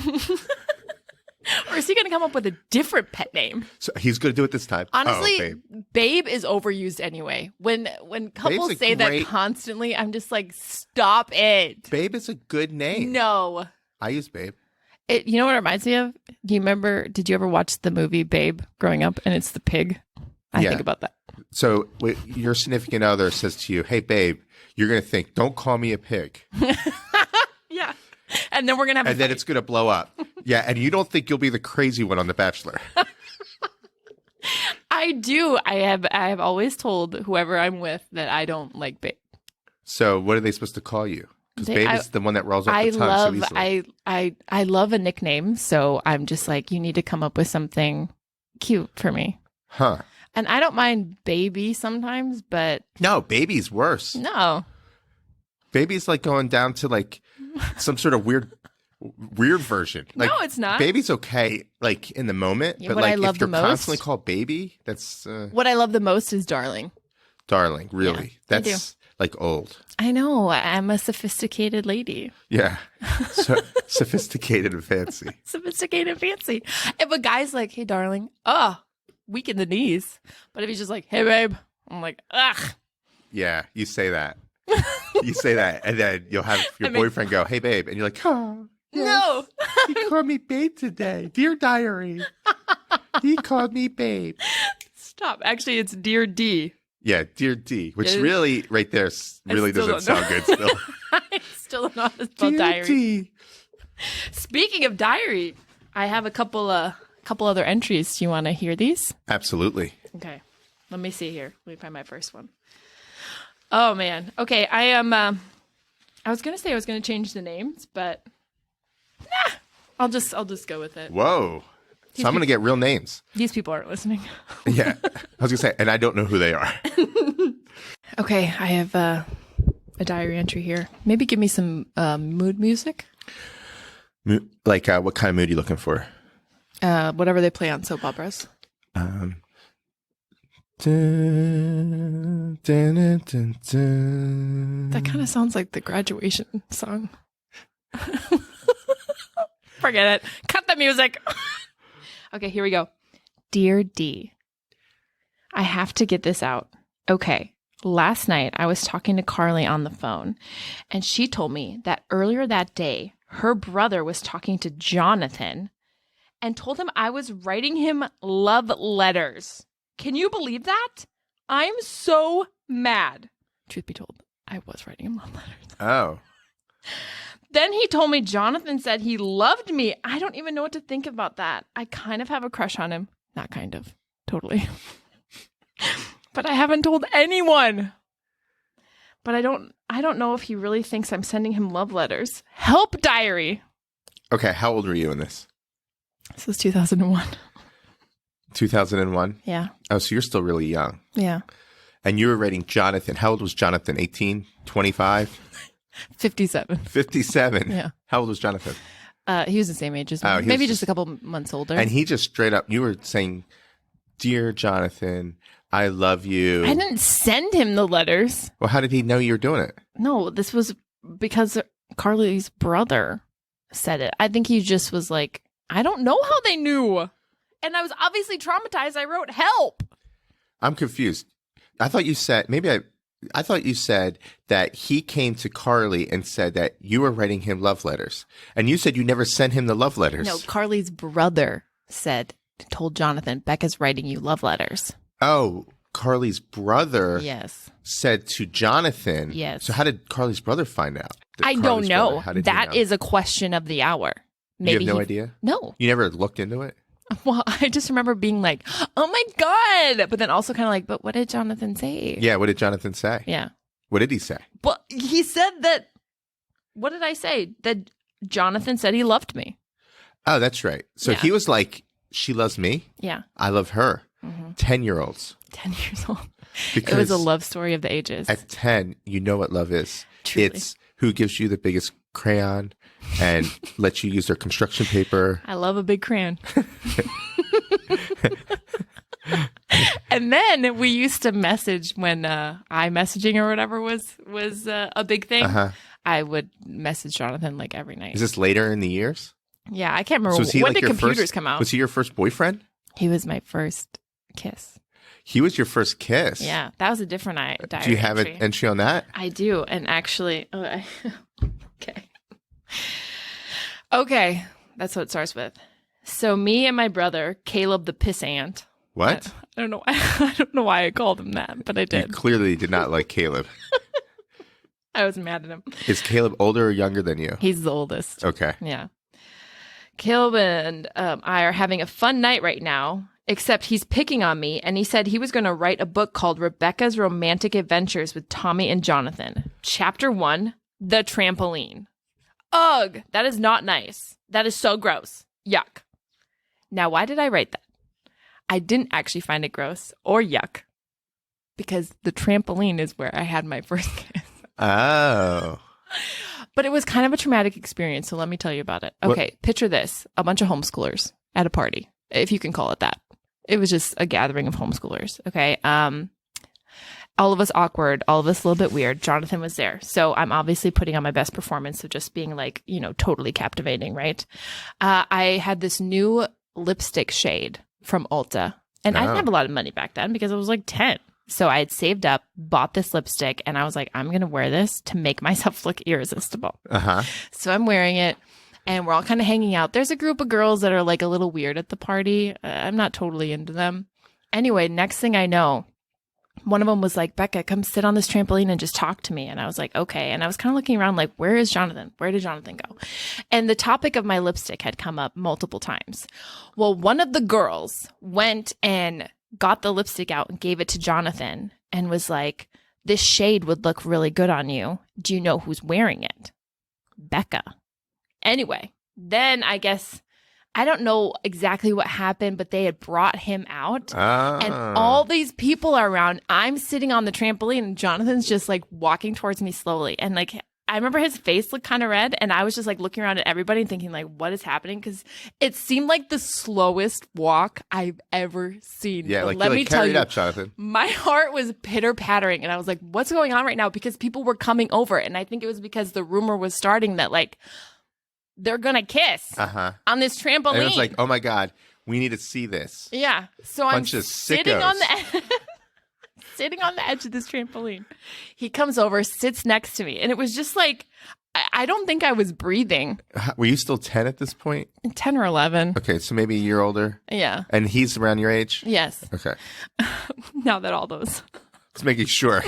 Or is he going to come up with a different pet name? So he's gonna do it this time. Honestly, babe. babe is overused anyway. When couples Babe's a say great- that constantly, I'm just like, stop it. Babe is a good name. No. I use babe. You know what it reminds me of? Do you remember, did you ever watch the movie Babe growing up? And it's the pig. I Yeah. think about that. So your significant other says to you, "Hey babe," you're gonna think, "Don't call me a pig," Yeah. And then we're going to have and then it's gonna blow up. Yeah, and you don't think you'll be the crazy one on The Bachelor. I do. I have always told whoever I'm with that I don't like Babe. So what are they supposed to call you? Because babe is the one that rolls off I the tongue love so easily. I love a nickname, so I'm just like, you need to come up with something cute for me. Huh. And I don't mind baby sometimes, but No, baby's worse. no. Baby's like going down to like some sort of weird version. Like, No, it's not. Baby's okay, like in the moment, Yeah, but what I like love if you're the most- constantly called baby, that's What I love the most is darling. darling. Really, Yeah, I do. that's like old. I know. I'm a sophisticated lady. Yeah, so sophisticated and fancy. Sophisticated fancy. If a guy's like, hey, darling, weak in the knees. But if he's just like, hey, babe, I'm like, ugh. Yeah, you say that. You say that, and then you'll have your boyfriend go, "Hey, babe," and you're like, "Oh, No. he called me babe today, dear diary. He called me babe." Stop. Actually, it's Dear D. Yeah, dear D, which Yeah. really, right there, really still doesn't sound don't good. know. Still, I still don't know how to spell dear diary. D. Speaking of diary, I have a couple other entries. Do you want to hear these? Absolutely. Okay. Let me see here. Let me find my first one. Oh man. Okay, I am I was going to say I was going to change the names, but I'll just go with it. Whoa. So I'm going to get real names. These people aren't listening. Yeah. I was going to say, and I don't know who they are. Okay, I have a diary entry here. Maybe give me some mood music. Like, what kind of mood are you looking for? Whatever they play on soap operas. Dun, dun, dun, dun, dun. That kind of sounds like the graduation song. Forget it. Cut the music. Okay, here we go. Dear D, I have to get this out. Okay. Last night, I was talking to Carly on the phone, and she told me that earlier that day, her brother was talking to Jonathan and told him I was writing him love letters. Can you believe that? I'm so mad. Truth be told, I was writing him love letters. Oh. Then he told me Jonathan said he loved me. I don't even know what to think about that. I kind of have a crush on him. Not kind of. Totally. But I haven't told anyone. But I don't know if he really thinks I'm sending him love letters. Help, diary. Okay, how old were you in this? This is 2001. 2001? Yeah. Oh, so you're still really young. Yeah. And you were writing Jonathan. How old was Jonathan? 18? 25? 57. 57? Yeah. How old was Jonathan? He was the same age as me. Oh, he Maybe was just a couple months older. And he just straight up, you were saying, "Dear Jonathan, I love you." I didn't send him the letters. Well, how did he know you were doing it? No, this was because Carly's brother said it. I think he just was like, I don't know how they knew. And I was obviously traumatized. I wrote help. I'm confused. I thought you said I thought you said that he came to Carly and said that you were writing him love letters. And you said you never sent him the love letters. No, Carly's brother told Jonathan, Bekah's writing you love letters. Oh, Carly's brother Yes. said to Jonathan. Yes. So how did Carly's brother find out? I don't know. That is a question of the hour. Maybe you have no idea? No. You never looked into it? Well, I just remember being like, oh my God. But then also kind of like, but what did Jonathan say? Yeah, what did Jonathan say? Yeah. What did he say? Well, he said that, what did I say? That Jonathan said he loved me. Oh, that's right. So Yeah. he was like, she loves me. Yeah. I love her. 10-year-olds. 10 years old. Because it was a love story of the ages. At 10, you know what love is. Truly. It's who gives you the biggest crayon and lets you use their construction paper. I love a big crayon. And then we used to message when iMessaging or whatever was a big thing. Uh-huh. I would message Jonathan like every night. Is this later in the years? Yeah, I can't remember. So was he When like did your computers first, come out? Was he your first boyfriend? He was my first kiss. He was your first kiss? Yeah, that was a different diary Do you have entry. an entry on that? I do. And actually, okay. That's what it starts with. So me and my brother, Caleb the pissant. What? I don't know. I don't know why I called him that, but I You did. clearly did not like Caleb. I was mad at him. Is Caleb older or younger than you? He's the oldest. Okay. Yeah. Caleb and I are having a fun night right now, except he's picking on me, and he said he was going to write a book called Rebecca's Romantic Adventures with Tommy and Jonathan. Chapter 1, The Trampoline. Ugh, that is not nice. That is so gross. Yuck. Now, why did I write that? I didn't actually find it gross or yuck, because the trampoline is where I had my first kiss. Oh. But it was kind of a traumatic experience, so let me tell you about it. Okay, Picture this. A bunch of homeschoolers at a party, if you can call it that. It was just a gathering of homeschoolers, okay? All of us awkward, all of us a little bit weird. Jonathan was there. So I'm obviously putting on my best performance of just being like, totally captivating, right? I had this new lipstick shade from Ulta. And I didn't have a lot of money back then because I was like 10. So I had saved up, bought this lipstick, and I was like, I'm going to wear this to make myself look irresistible. Uh-huh. So I'm wearing it, and we're all kind of hanging out. There's a group of girls that are like a little weird at the party. I'm not totally into them. Anyway, next thing I know, one of them was like, Bekah, come sit on this trampoline and just talk to me. And I was like, okay. And I was kind of looking around like, where is Jonathan? Where did Jonathan go? And the topic of my lipstick had come up multiple times. Well, one of the girls went and got the lipstick out and gave it to Jonathan and was like, this shade would look really good on you. Do you know who's wearing it? Bekah. Anyway, then I guess, I don't know exactly what happened, but they had brought him out and all these people are around. I'm sitting on the trampoline and Jonathan's just like walking towards me slowly. And like, I remember his face looked kind of red and I was just like looking around at everybody and thinking like, what is happening? Because it seemed like the slowest walk I've ever seen. Yeah, But like, let me tell you, up, Jonathan. my heart was pitter pattering and I was like, what's going on right now? Because people were coming over. And I think it was because the rumor was starting that like, they're going to kiss on this trampoline. And it was like, oh my God, we need to see this. Yeah. So Bunch I'm of sitting sickos. on the sitting on the edge of this trampoline. He comes over, sits next to me, and it was just like I don't think I was breathing. Were you still 10 at this point? 10 or 11. Okay, so maybe a year older. Yeah. And he's around your age? Yes. Okay. Now that all those. Just making sure.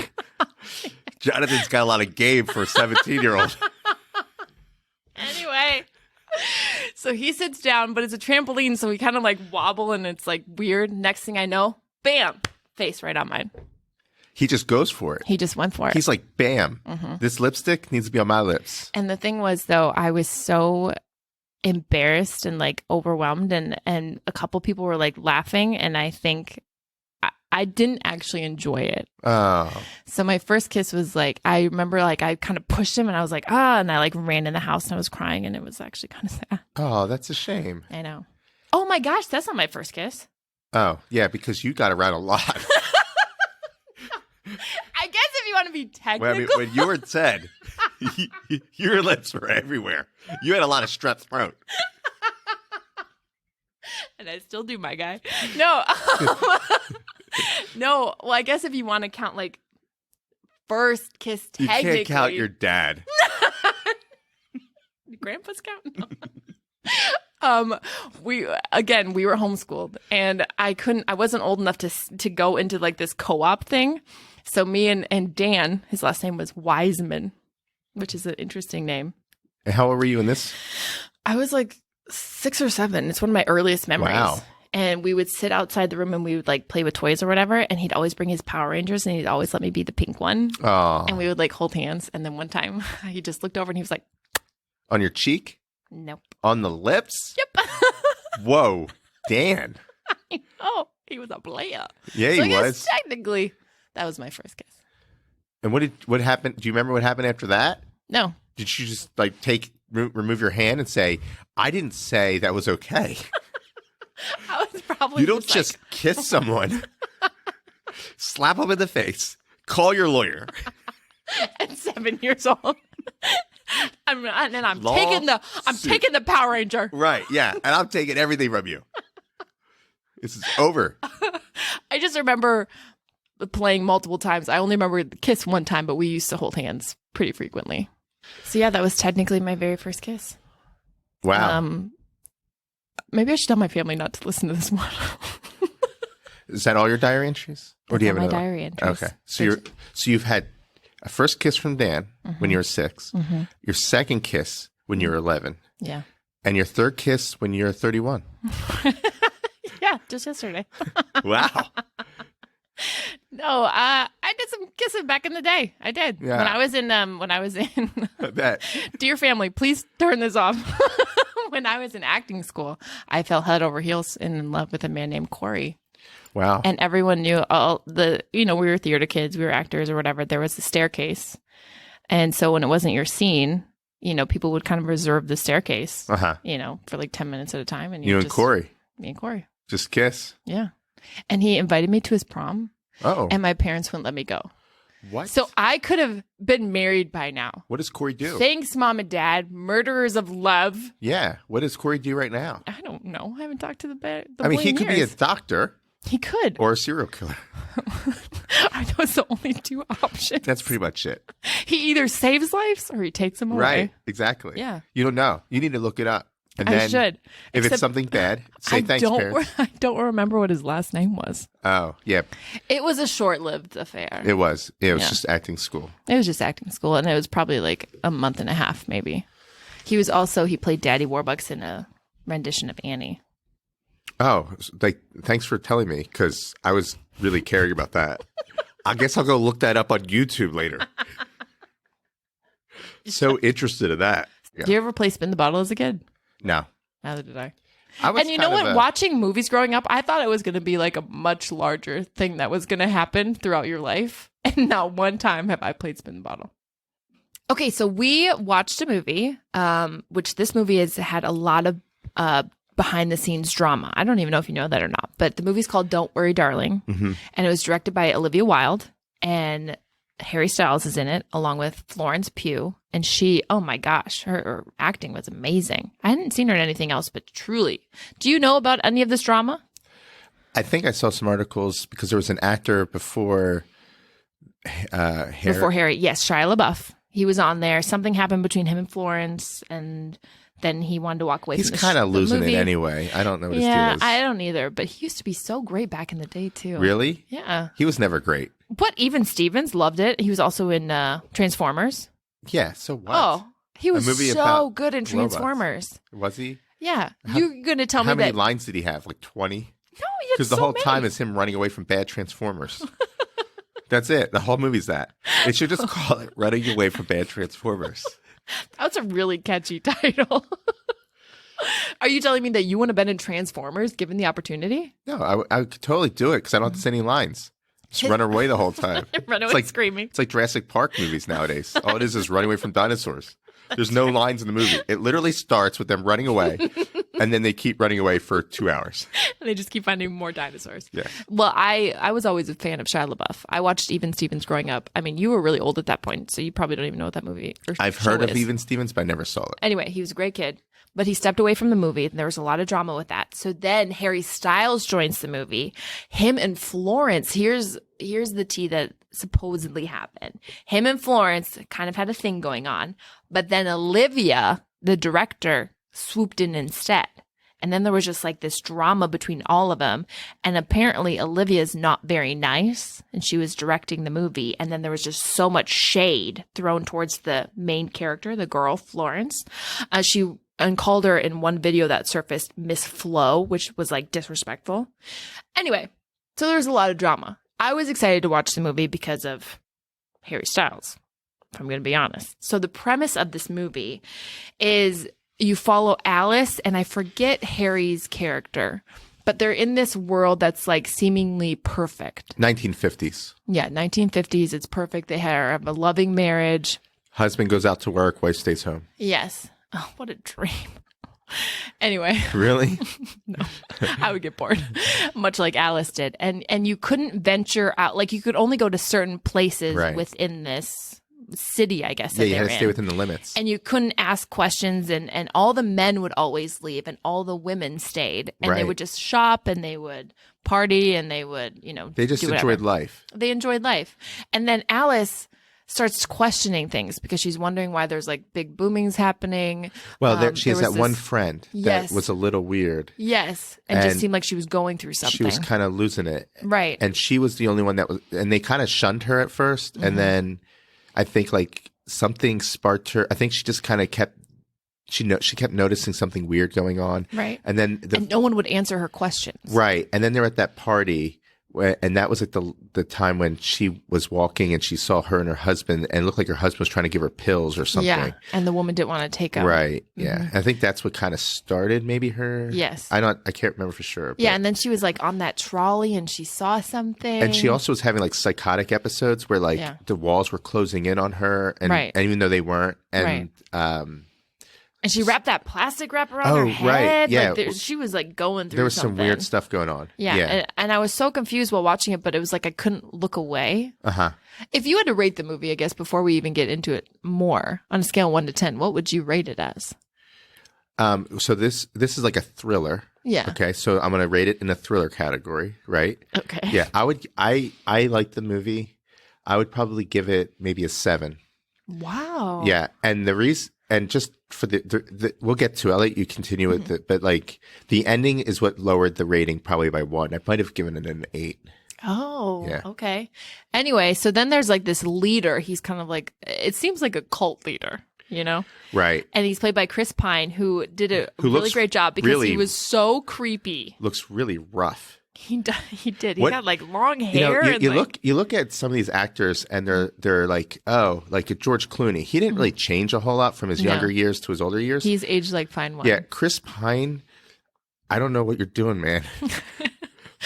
Jonathan's got a lot of game for a 17-year-old. Anyway. So he sits down, but it's a trampoline, so we kind of like wobble and it's like weird. Next thing I know, bam, face right on mine. He just goes for it. He just went for it. He's like, bam, this lipstick needs to be on my lips. And the thing was, though, I was so embarrassed and like overwhelmed, and a couple people were like laughing, and I think I didn't actually enjoy it. Oh. So my first kiss was like, I remember like I kind of pushed him, and I was like, and I like ran in the house and I was crying, and it was actually kind of sad. Oh, that's a shame. I know. Oh my gosh, that's not my first kiss. Oh, yeah, because you got around a lot. I guess if you want to be technical. Well, I mean, when you were 10, your lips were everywhere. You had a lot of strep throat. And I still do, my guy. No. No. Well, I guess if you want to count like first kiss, You technically. can't count your dad. Grandpa's count? No. We were homeschooled, and I wasn't old enough to go into like this co-op thing. So me and Dan, his last name was Wiseman, which is an interesting name. And how old were you in this? I was like 6 or 7. It's one of my earliest memories. Wow. And we would sit outside the room and we would like play with toys or whatever. And he'd always bring his Power Rangers and he'd always let me be the pink one. Oh. And we would like hold hands. And then one time he just looked over and he was like, On your cheek? nope. On the lips? Yep. Whoa. Dan. I know. He was a player. Yeah, So he I was. guess technically that was my first kiss. And what happened? Do you remember what happened after that? No. Did you just like remove your hand and say, I didn't say that was okay? I was probably You don't just kiss someone, slap them in the face, call your lawyer. at 7 years old. I'm Law taking the Power Ranger. Right, yeah. And I'm taking everything from you. This is over. I just remember playing multiple times. I only remember the kiss one time, but we used to hold hands pretty frequently. So yeah, that was technically my very first kiss. Wow. Maybe I should tell my family not to listen to this one. Is that all your diary entries? Or do you have my another? diary entries. Okay. So you've had a first kiss from Dan when you were 6, your second kiss when you were 11, Yeah. and your third kiss when you were 31. Yeah, just yesterday. Wow. No, I did some kissing back in the day. I did. Yeah. When I was in I bet. Dear family, please turn this off. When I was in acting school, I fell head over heels in love with a man named Corey. Wow. And everyone knew we were theater kids, we were actors or whatever. There was the staircase. And so when it wasn't your scene, people would kind of reserve the staircase, for like 10 minutes at a time. And you and Corey. Me and Corey. Just kiss. Yeah. And he invited me to his prom. Oh. And my parents wouldn't let me go. What? So I could have been married by now. What does Corey do? Thanks, Mom and Dad. Murderers of love. Yeah. What does Corey do right now? I don't know. I haven't talked to the He could be a doctor. He could. Or a serial killer. Those are the only two options. That's pretty much it. He either saves lives or he takes them away. Right. Exactly. Yeah. You don't know. You need to look it up. And I then should. If it's something bad, say thanks, parents. I don't remember what his last name was. Oh, yeah. It was a short-lived affair. It was. It was Yeah. just acting school. It was just acting school, and it was probably like a month and a half, maybe. He played Daddy Warbucks in a rendition of Annie. Oh, thanks for telling me, because I was really caring about that. I guess I'll go look that up on YouTube later. So interested in that. Yeah. Did you ever play Spin the Bottle as a kid? No. Neither did I. And you know what? Watching movies growing up, I thought it was going to be like a much larger thing that was going to happen throughout your life. And not one time have I played Spin the Bottle. Okay, so we watched a movie, which this movie has had a lot of behind the scenes drama. I don't even know if you know that or not, but the movie's called Don't Worry, Darling. Mm-hmm. And it was directed by Olivia Wilde, and Harry Styles is in it along with Florence Pugh. And she, oh my gosh, her acting was amazing. I hadn't seen her in anything else, but truly. Do you know about any of this drama? I think I saw some articles because there was an actor before Harry. Before Harry, yes, Shia LaBeouf. He was on there. Something happened between him and Florence, and then he wanted to walk away He's from kind of losing movie. it anyway. I don't know what his Yeah, deal is. I don't either. But he used to be so great back in the day, too. Really? Yeah. He was never great. But even Stevens loved it. He was also in Transformers. Yeah, so what? Oh, he was movie so about good in Transformers. Was he? Yeah. You're going to tell me How many that. lines did he have? Like 20? No, he had Because the so whole many. time is him running away from bad Transformers. That's it. The whole movie's that. They should just call it Running Away from Bad Transformers. That's a really catchy title. Are you telling me that you would have been in Transformers given the opportunity? No, I could totally do it because I don't have to say any lines. Just run away the whole time. Run away It's like screaming. It's like Jurassic Park movies nowadays. All it is running away from dinosaurs. There's no lines in the movie. It literally starts with them running away, and then they keep running away for 2 hours. And they just keep finding more dinosaurs. Yeah. Well, I was always a fan of Shia LaBeouf. I watched Even Stevens growing up. I mean, you were really old at that point, so you probably don't even know what that movie or I've show heard of is. Even Stevens, but I never saw it. Anyway, he was a great kid, but he stepped away from the movie, and there was a lot of drama with that. So then Harry Styles joins the movie. Him and Florence, here's the tea that supposedly happened. Him and Florence kind of had a thing going on, but then Olivia, the director, swooped in instead. And then there was just like this drama between all of them. And apparently Olivia's not very nice, and she was directing the movie. And then there was just so much shade thrown towards the main character, the girl, Florence. She called her in one video that surfaced Miss Flo, which was like disrespectful. Anyway, so there was a lot of drama. I was excited to watch the movie because of Harry Styles, if I'm going to be honest. So the premise of this movie is you follow Alice, and I forget Harry's character, but they're in this world that's like seemingly perfect. 1950s. Yeah, 1950s. It's perfect. They have a loving marriage. Husband goes out to work, wife stays home. Yes. Oh, what a dream. Anyway. Really? No, I would get bored, much like Alice did. And you couldn't venture out. Like, you could only go to certain places within this city, I guess. Yeah, you had to stay within the limits. And you couldn't ask questions, and all the men would always leave, and all the women stayed. And they would just shop, and they would party, and they would, they just enjoyed life. They enjoyed life. And then Alice starts questioning things because she's wondering why there's like big boomings happening. Well, she has that one friend that was a little weird. Yes. And just seemed like she was going through something. She was kind of losing it. Right. And she was the only one that was, and they kind of shunned her at first. Mm-hmm. And then I think like something sparked her. I think she just kind of kept noticing something weird going on. Right. And then and no one would answer her questions. Right. And then they're at that party. And that was at the time when she was walking and she saw her and her husband, and it looked like her husband was trying to give her pills or something. Yeah, and the woman didn't want to take them. Right. Yeah. Mm-hmm. I think that's what kind of started maybe her. Yes. I can't remember for sure. Yeah, and then she was like on that trolley and she saw something. And she also was having like psychotic episodes where like the walls were closing in on her, and even though they weren't, and and she wrapped that plastic wrap around her head. Right. Yeah. Like she was like going through There was something. some weird stuff going on. Yeah. And I was so confused while watching it, but it was like I couldn't look away. Uh-huh. If you had to rate the movie, I guess, before we even get into it more, on a scale of 1 to 10, what would you rate it as? So this is like a thriller. Yeah. Okay. So I'm going to rate it in a thriller category, right? Okay. Yeah. I like the movie. I would probably give it maybe a 7. Wow. Yeah. And the reason, and just for we'll get to it. I'll let you continue with it. But like the ending is what lowered the rating probably by 1. I might have given it an 8. Oh, yeah. Okay. Anyway, so then there's like this leader. He's kind of like, it seems like a cult leader, Right. And he's played by Chris Pine, who did a really great job because he was so creepy. Looks really rough. He did. He got like long hair. You look at some of these actors, and they're like, like George Clooney. He didn't really change a whole lot from his younger years to his older years. He's aged like fine wine. Yeah, Chris Pine. I don't know what you're doing, man.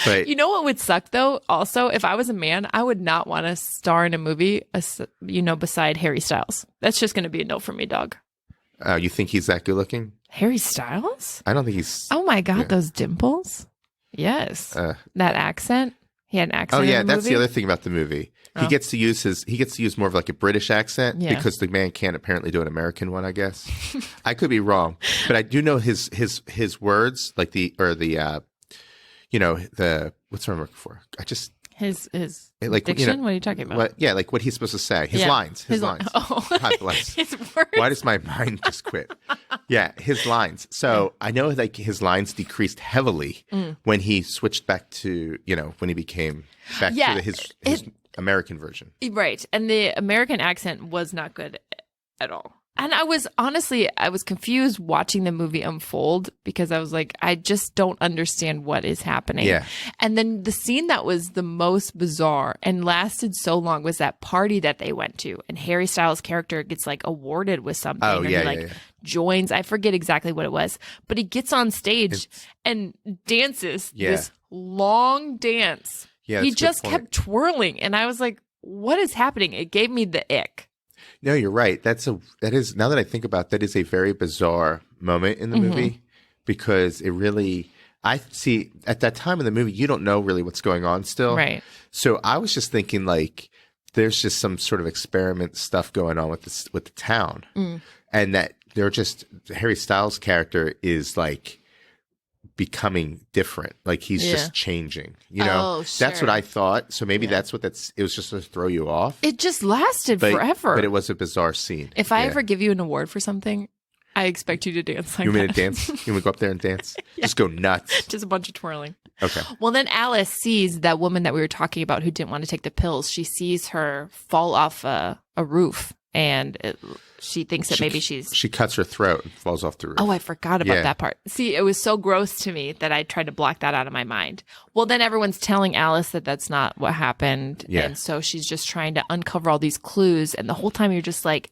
But you know what would suck though? Also, if I was a man, I would not want to star in a movie, beside Harry Styles. That's just going to be a no for me, dog. You think he's that good looking? Harry Styles? I don't think he's. Oh my God, those dimples. Yes. That accent. He had an accent. Oh yeah, in the that's movie? the other thing about the movie. He gets to use more of like a British accent because the man can't apparently do an American one, I guess. I could be wrong, but I do know his words, like the what's the I'm looking for? I just his like diction. What are you talking about? Like what he's supposed to say. His lines. His lines. Oh. God bless. His words. Why does my mind just quit? Yeah, his lines. So I know like his lines decreased heavily when he switched back to when he became back to his American version. Right, and the American accent was not good at all. And I was confused watching the movie unfold because I was like, I just don't understand what is happening. Yeah. And then the scene that was the most bizarre and lasted so long was that party that they went to. And Harry Styles' character gets like awarded with something. Oh, and yeah, joins. I forget exactly what it was, but he gets on stage and dances this long dance. Yeah, he just kept twirling. And I was like, what is happening? It gave me the ick. No, you're right. That is, now that I think about it, that is a very bizarre moment in the movie because it really, I see at that time in the movie, you don't know really what's going on still. Right. So I was just thinking like, there's just some sort of experiment stuff going on with the town, and that they're just Harry Styles' character is like becoming different, like he's just changing. You know, that's what I thought. So maybe that's what it was just to throw you off. It just lasted forever, but it was a bizarre scene. If I ever give you an award for something, I expect you to dance like that. You want me to dance? You want me to go up there and dance? Just go nuts. Just a bunch of twirling. Okay. Well, then Alice sees that woman that we were talking about who didn't want to take the pills. She sees her fall off a roof, and she thinks that maybe she cuts her throat and falls off the roof. Oh, I forgot about that part. See, it was so gross to me that I tried to block that out of my mind. Well, then everyone's telling Alice that that's not what happened. Yeah. And so she's just trying to uncover all these clues. And the whole time you're just like,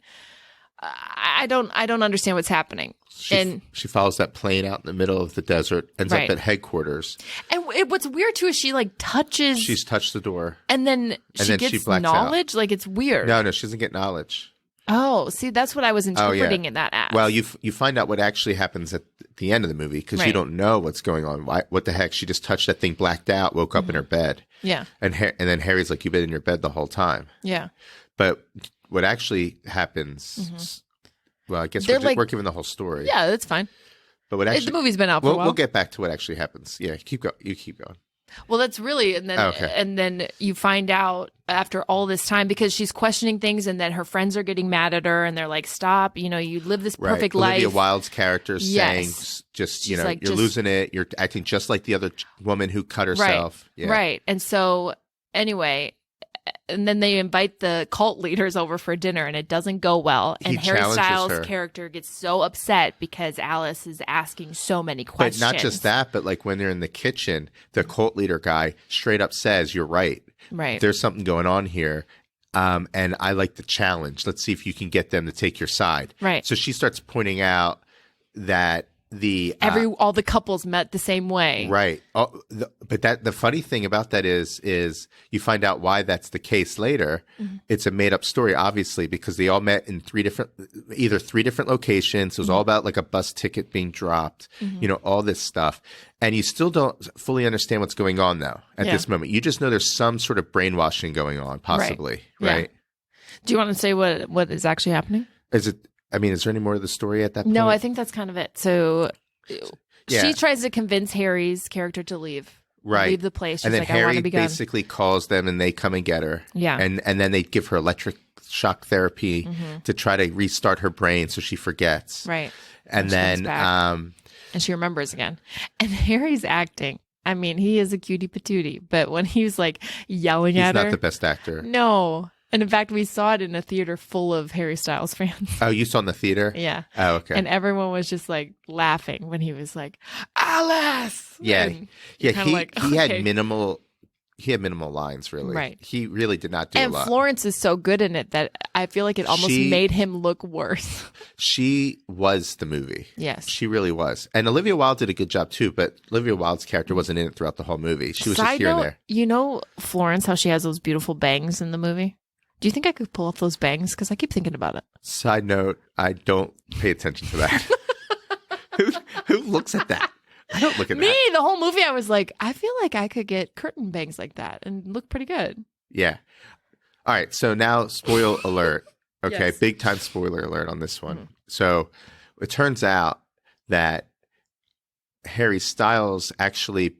I don't understand what's happening. She follows that plane out in the middle of the desert, ends up at headquarters. And what's weird too is she like touches. She's touched the door, and then she gets knowledge. Like it's weird. No, she doesn't get knowledge. Oh, see, that's what I was interpreting in that as. Well, you find out what actually happens at the end of the movie because you don't know what's going on. What the heck? She just touched that thing, blacked out, woke up in her bed. Yeah. And then Harry's like, "You've been in your bed the whole time." Yeah. But what actually happens? Well, I guess we're giving the whole story. Yeah, that's fine. But what actually the movie's been out for a while. We'll get back to what actually happens. Yeah, you keep going. Well, that's really, and then you find out after all this time because she's questioning things, and then her friends are getting mad at her, and they're like, "Stop! You know, you live this perfect life." Olivia Wilde's character is saying, "Just you're losing it. You're acting just like the other woman who cut herself." Right. Yeah. Right. And so anyway. And then they invite the cult leaders over for dinner, and it doesn't go well. And Harry Styles' character gets so upset because Alice is asking so many questions. But not just that, but like when they're in the kitchen, the cult leader guy straight up says, "You're right. Right. There's something going on here. And I like the challenge. Let's see if you can get them to take your side." Right. So she starts pointing out that all the couples met the same way, right? But the funny thing about that is you find out why that's the case later. Mm-hmm. It's a made up story, obviously, because they all met in either three different locations. It was all about like a bus ticket being dropped, all this stuff, and you still don't fully understand what's going on though at this moment. You just know there's some sort of brainwashing going on, possibly, right? Do you want to say what is actually happening? Is there any more to the story at that point? No, I think that's kind of it. So she tries to convince Harry's character to leave. Right. Leave the place. She's and then like, Harry I want to be gone. basically calls them and they come and get her. Yeah. And then they give her electric shock therapy to try to restart her brain so she forgets. Right. And then and she remembers again. And Harry's acting. I mean, he is a cutie patootie, but when he was like yelling at her. He's not the best actor. No. And in fact, we saw it in a theater full of Harry Styles fans. Oh, you saw it in the theater? Yeah. Oh, okay. And everyone was just like laughing when he was like, Alice! Yeah. He had minimal lines, really. Right. He really did not do a lot. And Florence is so good in it that I feel like it almost made him look worse. She was the movie. Yes. She really was. And Olivia Wilde did a good job too, but Olivia Wilde's character wasn't in it throughout the whole movie. She was just here and there. You know Florence, how she has those beautiful bangs in the movie? Do you think I could pull off those bangs? Because I keep thinking about it. Side note, I don't pay attention to that. Who looks at that? I don't look at that. Me, the whole movie, I was like, I feel like I could get curtain bangs like that and look pretty good. Yeah. All right. So now, spoiler alert. Okay. Yes. Big time spoiler alert on this one. Mm-hmm. So it turns out that Harry Styles actually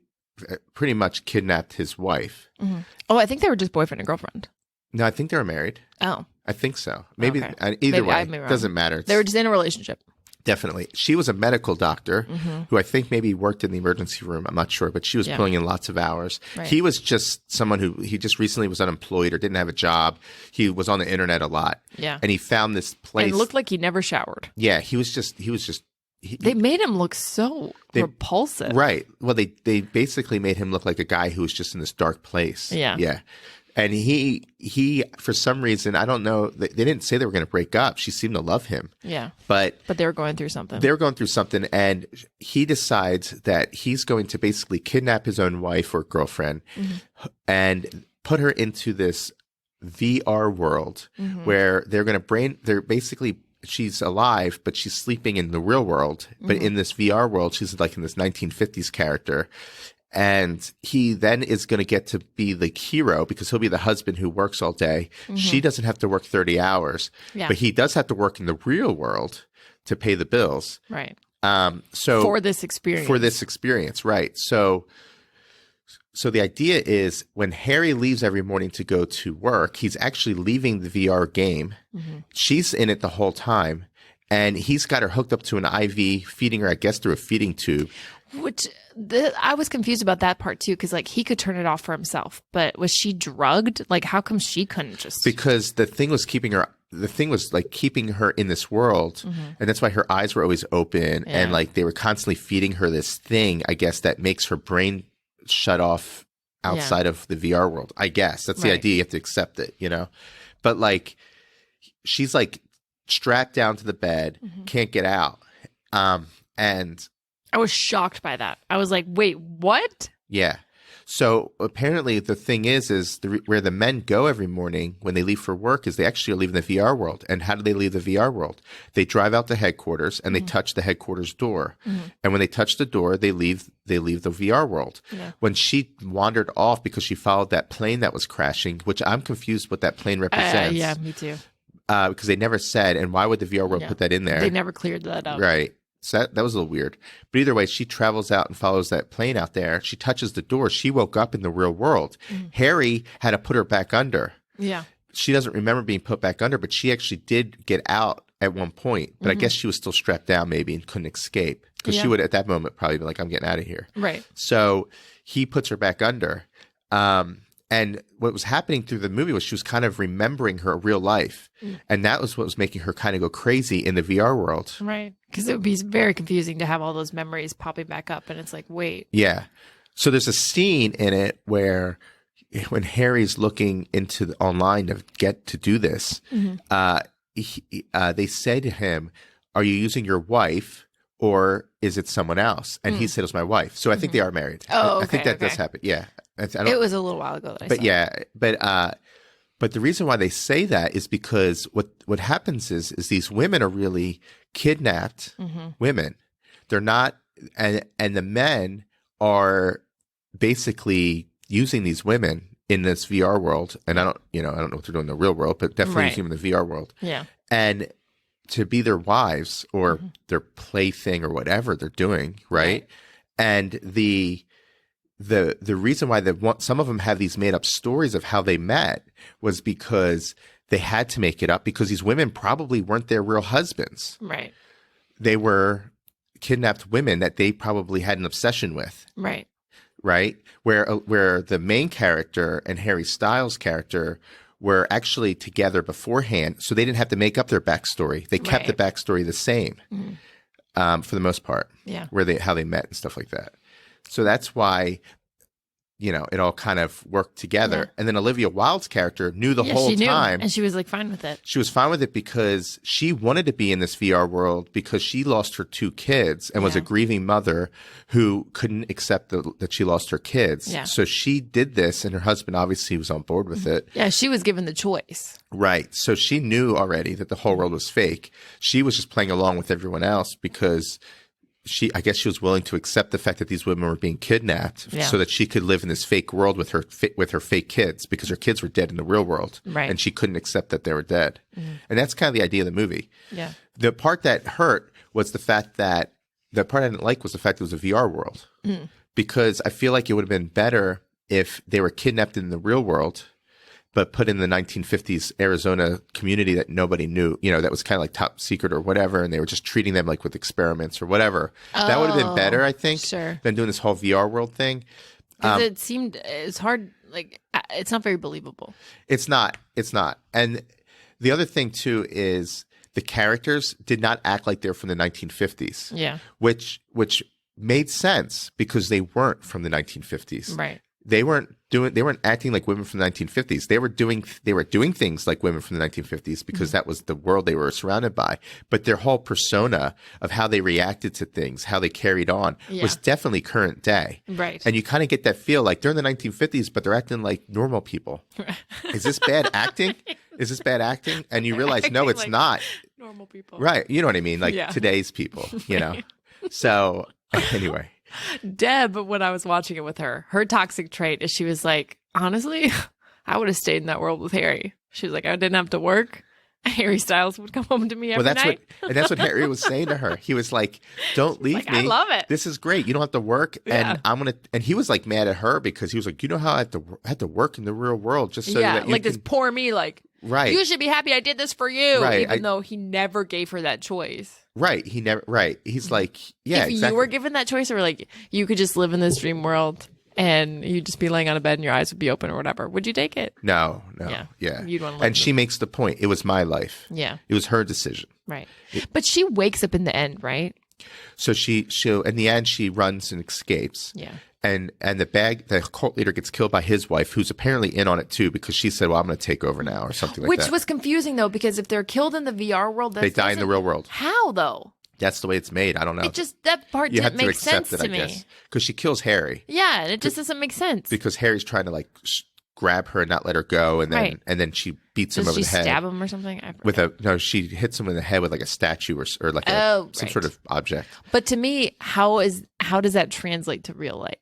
pretty much kidnapped his wife. Mm-hmm. Oh, I think they were just boyfriend and girlfriend. No, I think they were married. Oh. I think so. Maybe either way, doesn't matter. They were just in a relationship. Definitely. She was a medical doctor who I think maybe worked in the emergency room. I'm not sure, but she was pulling in lots of hours. Right. He was just someone he just recently was unemployed or didn't have a job. He was on the internet a lot. Yeah. And he found this place. And it looked like he never showered. Yeah. They made him look so repulsive. Right. Well, they basically made him look like a guy who was just in this dark place. Yeah. Yeah. And he for some reason, I don't know, they didn't say they were going to break up. She seemed to love him. Yeah. But they were going through something. And he decides that he's going to basically kidnap his own wife or girlfriend and put her into this VR world where they're basically, she's alive, but she's sleeping in the real world. But in this VR world, she's like in this 1950s character. And he then is going to get to be the hero because he'll be the husband who works all day. She doesn't have to work 30 hours, but he does have to work in the real world to pay the bills. Right. So for this experience. Right. So the idea is when Harry leaves every morning to go to work, he's actually leaving the VR game. She's in it the whole time. And he's got her hooked up to an IV, feeding her, I guess, through a feeding tube. Which I was confused about that part too, because like he could turn it off for himself, but was she drugged? Like, how come she couldn't just? Because the thing was keeping her in this world, and that's why her eyes were always open, and like they were constantly feeding her this thing, I guess, that makes her brain shut off outside of the VR world. I guess that's the idea. You have to accept it, you know. But like, she's like strapped down to the bed, can't get out, and I was shocked by that. I was like, wait, what? Yeah. So apparently the thing is where the men go every morning when they leave for work is they actually are leaving the VR world. And how do they leave the VR world? They drive out to headquarters and they touch the headquarters door. And when they touch the door, they leave the VR world. Yeah. When she wandered off because she followed that plane that was crashing, which I'm confused what that plane represents. Yeah, me too. Because they never said, and why would the VR world put that in there? They never cleared that up. Right. So that was a little weird. But either way, she travels out and follows that plane out there. She touches the door. She woke up in the real world. Harry had to put her back under. Yeah. She doesn't remember being put back under, but she actually did get out at one point. But I guess she was still strapped down maybe and couldn't escape. Because she would at that moment probably be like, I'm getting out of here. Right. So he puts her back under. And what was happening through the movie was she was kind of remembering her real life. And that was what was making her kind of go crazy in the VR world. Right. Because it would be very confusing to have all those memories popping back up. And it's like, wait. Yeah. So there's a scene in it where when Harry's looking into online to get to do this, they say to him, are you using your wife or is it someone else? And he said it was my wife. So I think they are married. Oh, okay, I think that does happen. Yeah. It was a little while ago that I saw it. But the reason why they say that is because what happens is these women are really kidnapped women. They're not, and the men are basically using these women in this VR world. And I don't know what they're doing in the real world, but definitely using them in the VR world. Yeah. And to be their wives or their plaything or whatever they're doing, right? And the reason why some of them have these made up stories of how they met was because they had to make it up because these women probably weren't their real husbands. Right. They were kidnapped women that they probably had an obsession with. Right. Right. Where the main character and Harry Styles' character were actually together beforehand, so they didn't have to make up their backstory. They kept the backstory the same for the most part. Yeah. How they met and stuff like that. So that's why, it all kind of worked together. Yeah. And then Olivia Wilde's character knew the whole time. And she was like fine with it. She was fine with it because she wanted to be in this VR world because she lost her 2 kids and was a grieving mother who couldn't accept that she lost her kids. Yeah. So she did this and her husband obviously was on board with it. Yeah, she was given the choice. Right. So she knew already that the whole world was fake. She was just playing along with everyone else because I guess she was willing to accept the fact that these women were being kidnapped so that she could live in this fake world with her fake kids because her kids were dead in the real world. Right. And she couldn't accept that they were dead. And that's kind of the idea of the movie. Yeah. The part that hurt was the part I didn't like was the fact it was a VR world. Because I feel like it would have been better if they were kidnapped in the real world but put in the 1950s Arizona community that nobody knew, that was kind of like top secret or whatever, and they were just treating them like with experiments or whatever. That would have been better, I think, than doing this whole VR world thing. Because it's hard, like, it's not very believable. It's not. And the other thing, too, is the characters did not act like they're from the 1950s. Yeah. Which made sense because they weren't from the 1950s. Right. they weren't acting like women from the 1950s. They were doing things like women from the 1950s because that was the world they were surrounded by. But their whole persona of how they reacted to things, how they carried on, was definitely current day. Right. And you kind of get that feel like they're in the 1950s, but they're acting like normal people. Is this bad acting? Is this bad acting? And you realize, no, it's like not. Normal people. Right. You know what I mean? Like today's people, you know? So anyway. Deb, when I was watching it with her toxic trait is she was like, honestly, I would have stayed in that world with Harry. She was like, I didn't have to work. Harry Styles would come home to me every night. And that's what Harry was saying to her. He was like, don't leave me. I love it. This is great. You don't have to work. And and he was like mad at her because he was like, you know how I had to work in the real world just so that you like this poor me, like, right. You should be happy I did this for you. Right. Even though he never gave her that choice. Right. He's like, yeah, if you were given that choice, or like you could just live in this dream world and you'd just be laying on a bed and your eyes would be open or whatever, would you take it? No. Yeah. You'd want to. And she makes the point. It was my life. Yeah. It was her decision. Right. But she wakes up in the end, right? So she'll in the end she runs and escapes. Yeah. And the cult leader gets killed by his wife, who's apparently in on it too, because she said, well, I'm going to take over now or something like that. Which was confusing though, because if they're killed in the VR world, they die in the real world. How though? That's the way it's made. I don't know. It just, that part didn't make sense to me. Because she kills Harry. Yeah, and it just doesn't make sense. Because Harry's trying to like grab her and not let her go, and then she beats him over the head. Does she stab him or something? She hits him in the head with like a statue or like some sort of object. But to me, how does that translate to real life?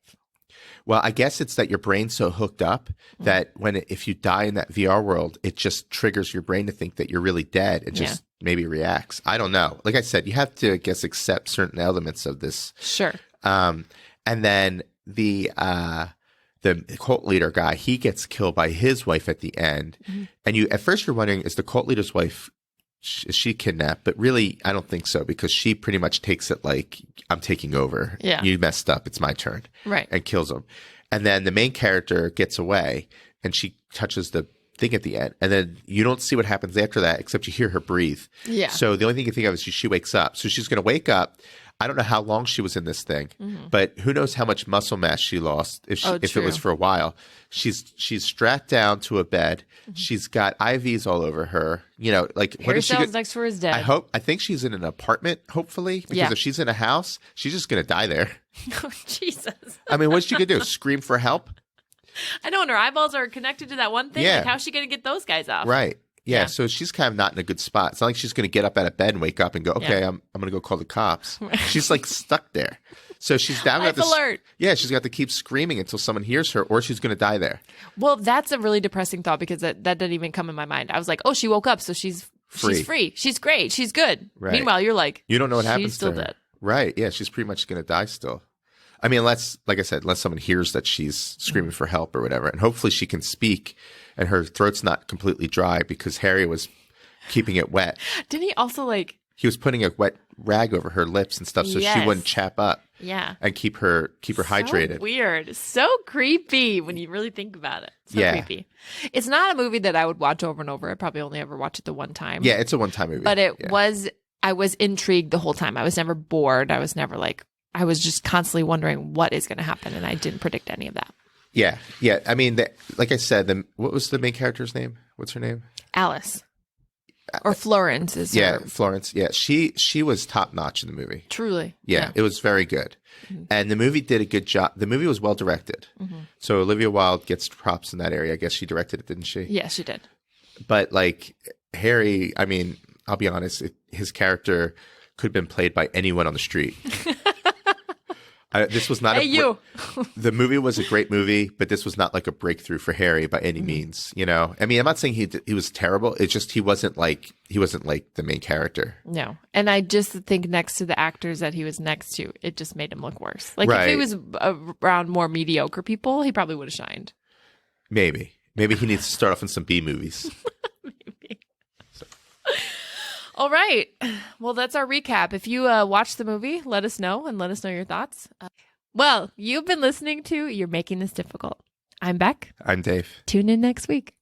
Well, I guess it's that your brain's so hooked up that if you die in that VR world, it just triggers your brain to think that you're really dead. It just maybe reacts. I don't know. Like I said, you have to, I guess, accept certain elements of this. Sure. And then the cult leader guy, he gets killed by his wife at the end. Mm-hmm. And at first you're wondering, is the cult leader's wife, is she kidnapped? But really, I don't think so, because she pretty much takes it like, I'm taking over. Yeah. You messed up. It's my turn. Right. And kills him. And then the main character gets away and she touches the thing at the end. And then you don't see what happens after that, except you hear her breathe. Yeah. So the only thing you think of is she wakes up. So she's going to wake up. I don't know how long she was in this thing, but who knows how much muscle mass she lost if it was for a while. She's strapped down to a bed. Mm-hmm. She's got IVs all over her. You know, like hair cells next to her is dead. I think she's in an apartment, hopefully, because if she's in a house, she's just going to die there. Oh, Jesus. I mean, what's she going to do? Scream for help? I know, and her eyeballs are connected to that one thing. Yeah. Like, how's she going to get those guys off? Right. Yeah, so she's kind of not in a good spot. It's not like she's going to get up out of bed and wake up and go, okay, I'm going to go call the cops. She's like stuck there. So she's down Life alert. Yeah, she's got to keep screaming until someone hears her, or she's going to die there. Well, that's a really depressing thought, because that didn't even come in my mind. I was like, oh, she woke up, so she's free. She's great. She's good. Right. Meanwhile, you're like, you don't know what happens she's still to her. Dead. Right. Yeah, she's pretty much going to die still. I mean, like I said, unless someone hears that she's screaming for help or whatever. And hopefully she can speak and her throat's not completely dry, because Harry was keeping it wet. Didn't he also he was putting a wet rag over her lips and stuff so she wouldn't chap up. Yeah. And keep her hydrated. Weird. So creepy when you really think about it. So creepy. It's not a movie that I would watch over and over. I probably only ever watch it the one time. Yeah, it's a one-time movie. But I was intrigued the whole time. I was never bored. I was never I was just constantly wondering what is going to happen, and I didn't predict any of that. Yeah. Yeah. I mean, like I said, what was the main character's name? What's her name? Alice. Or Florence is her. Florence. Yeah, she was top notch in the movie. Truly. Yeah, it was very good. Mm-hmm. And the movie did a good job. The movie was well directed. Mm-hmm. So Olivia Wilde gets props in that area. I guess she directed it, didn't she? Yeah, she did. But Harry, I mean, I'll be honest, his character could have been played by anyone on the street. This was not the movie was a great movie, but this was not like a breakthrough for Harry by any means. You know, I mean, I'm not saying he was terrible. It's just he wasn't like the main character. No, and I just think next to the actors that he was next to, it just made him look worse. If he was around more mediocre people, he probably would have shined. Maybe he needs to start off in some B movies. Maybe. All right. Well, that's our recap. If you watched the movie, let us know and let us know your thoughts. Well, you've been listening to You're Making This Difficult. I'm Beck. I'm Dave. Tune in next week.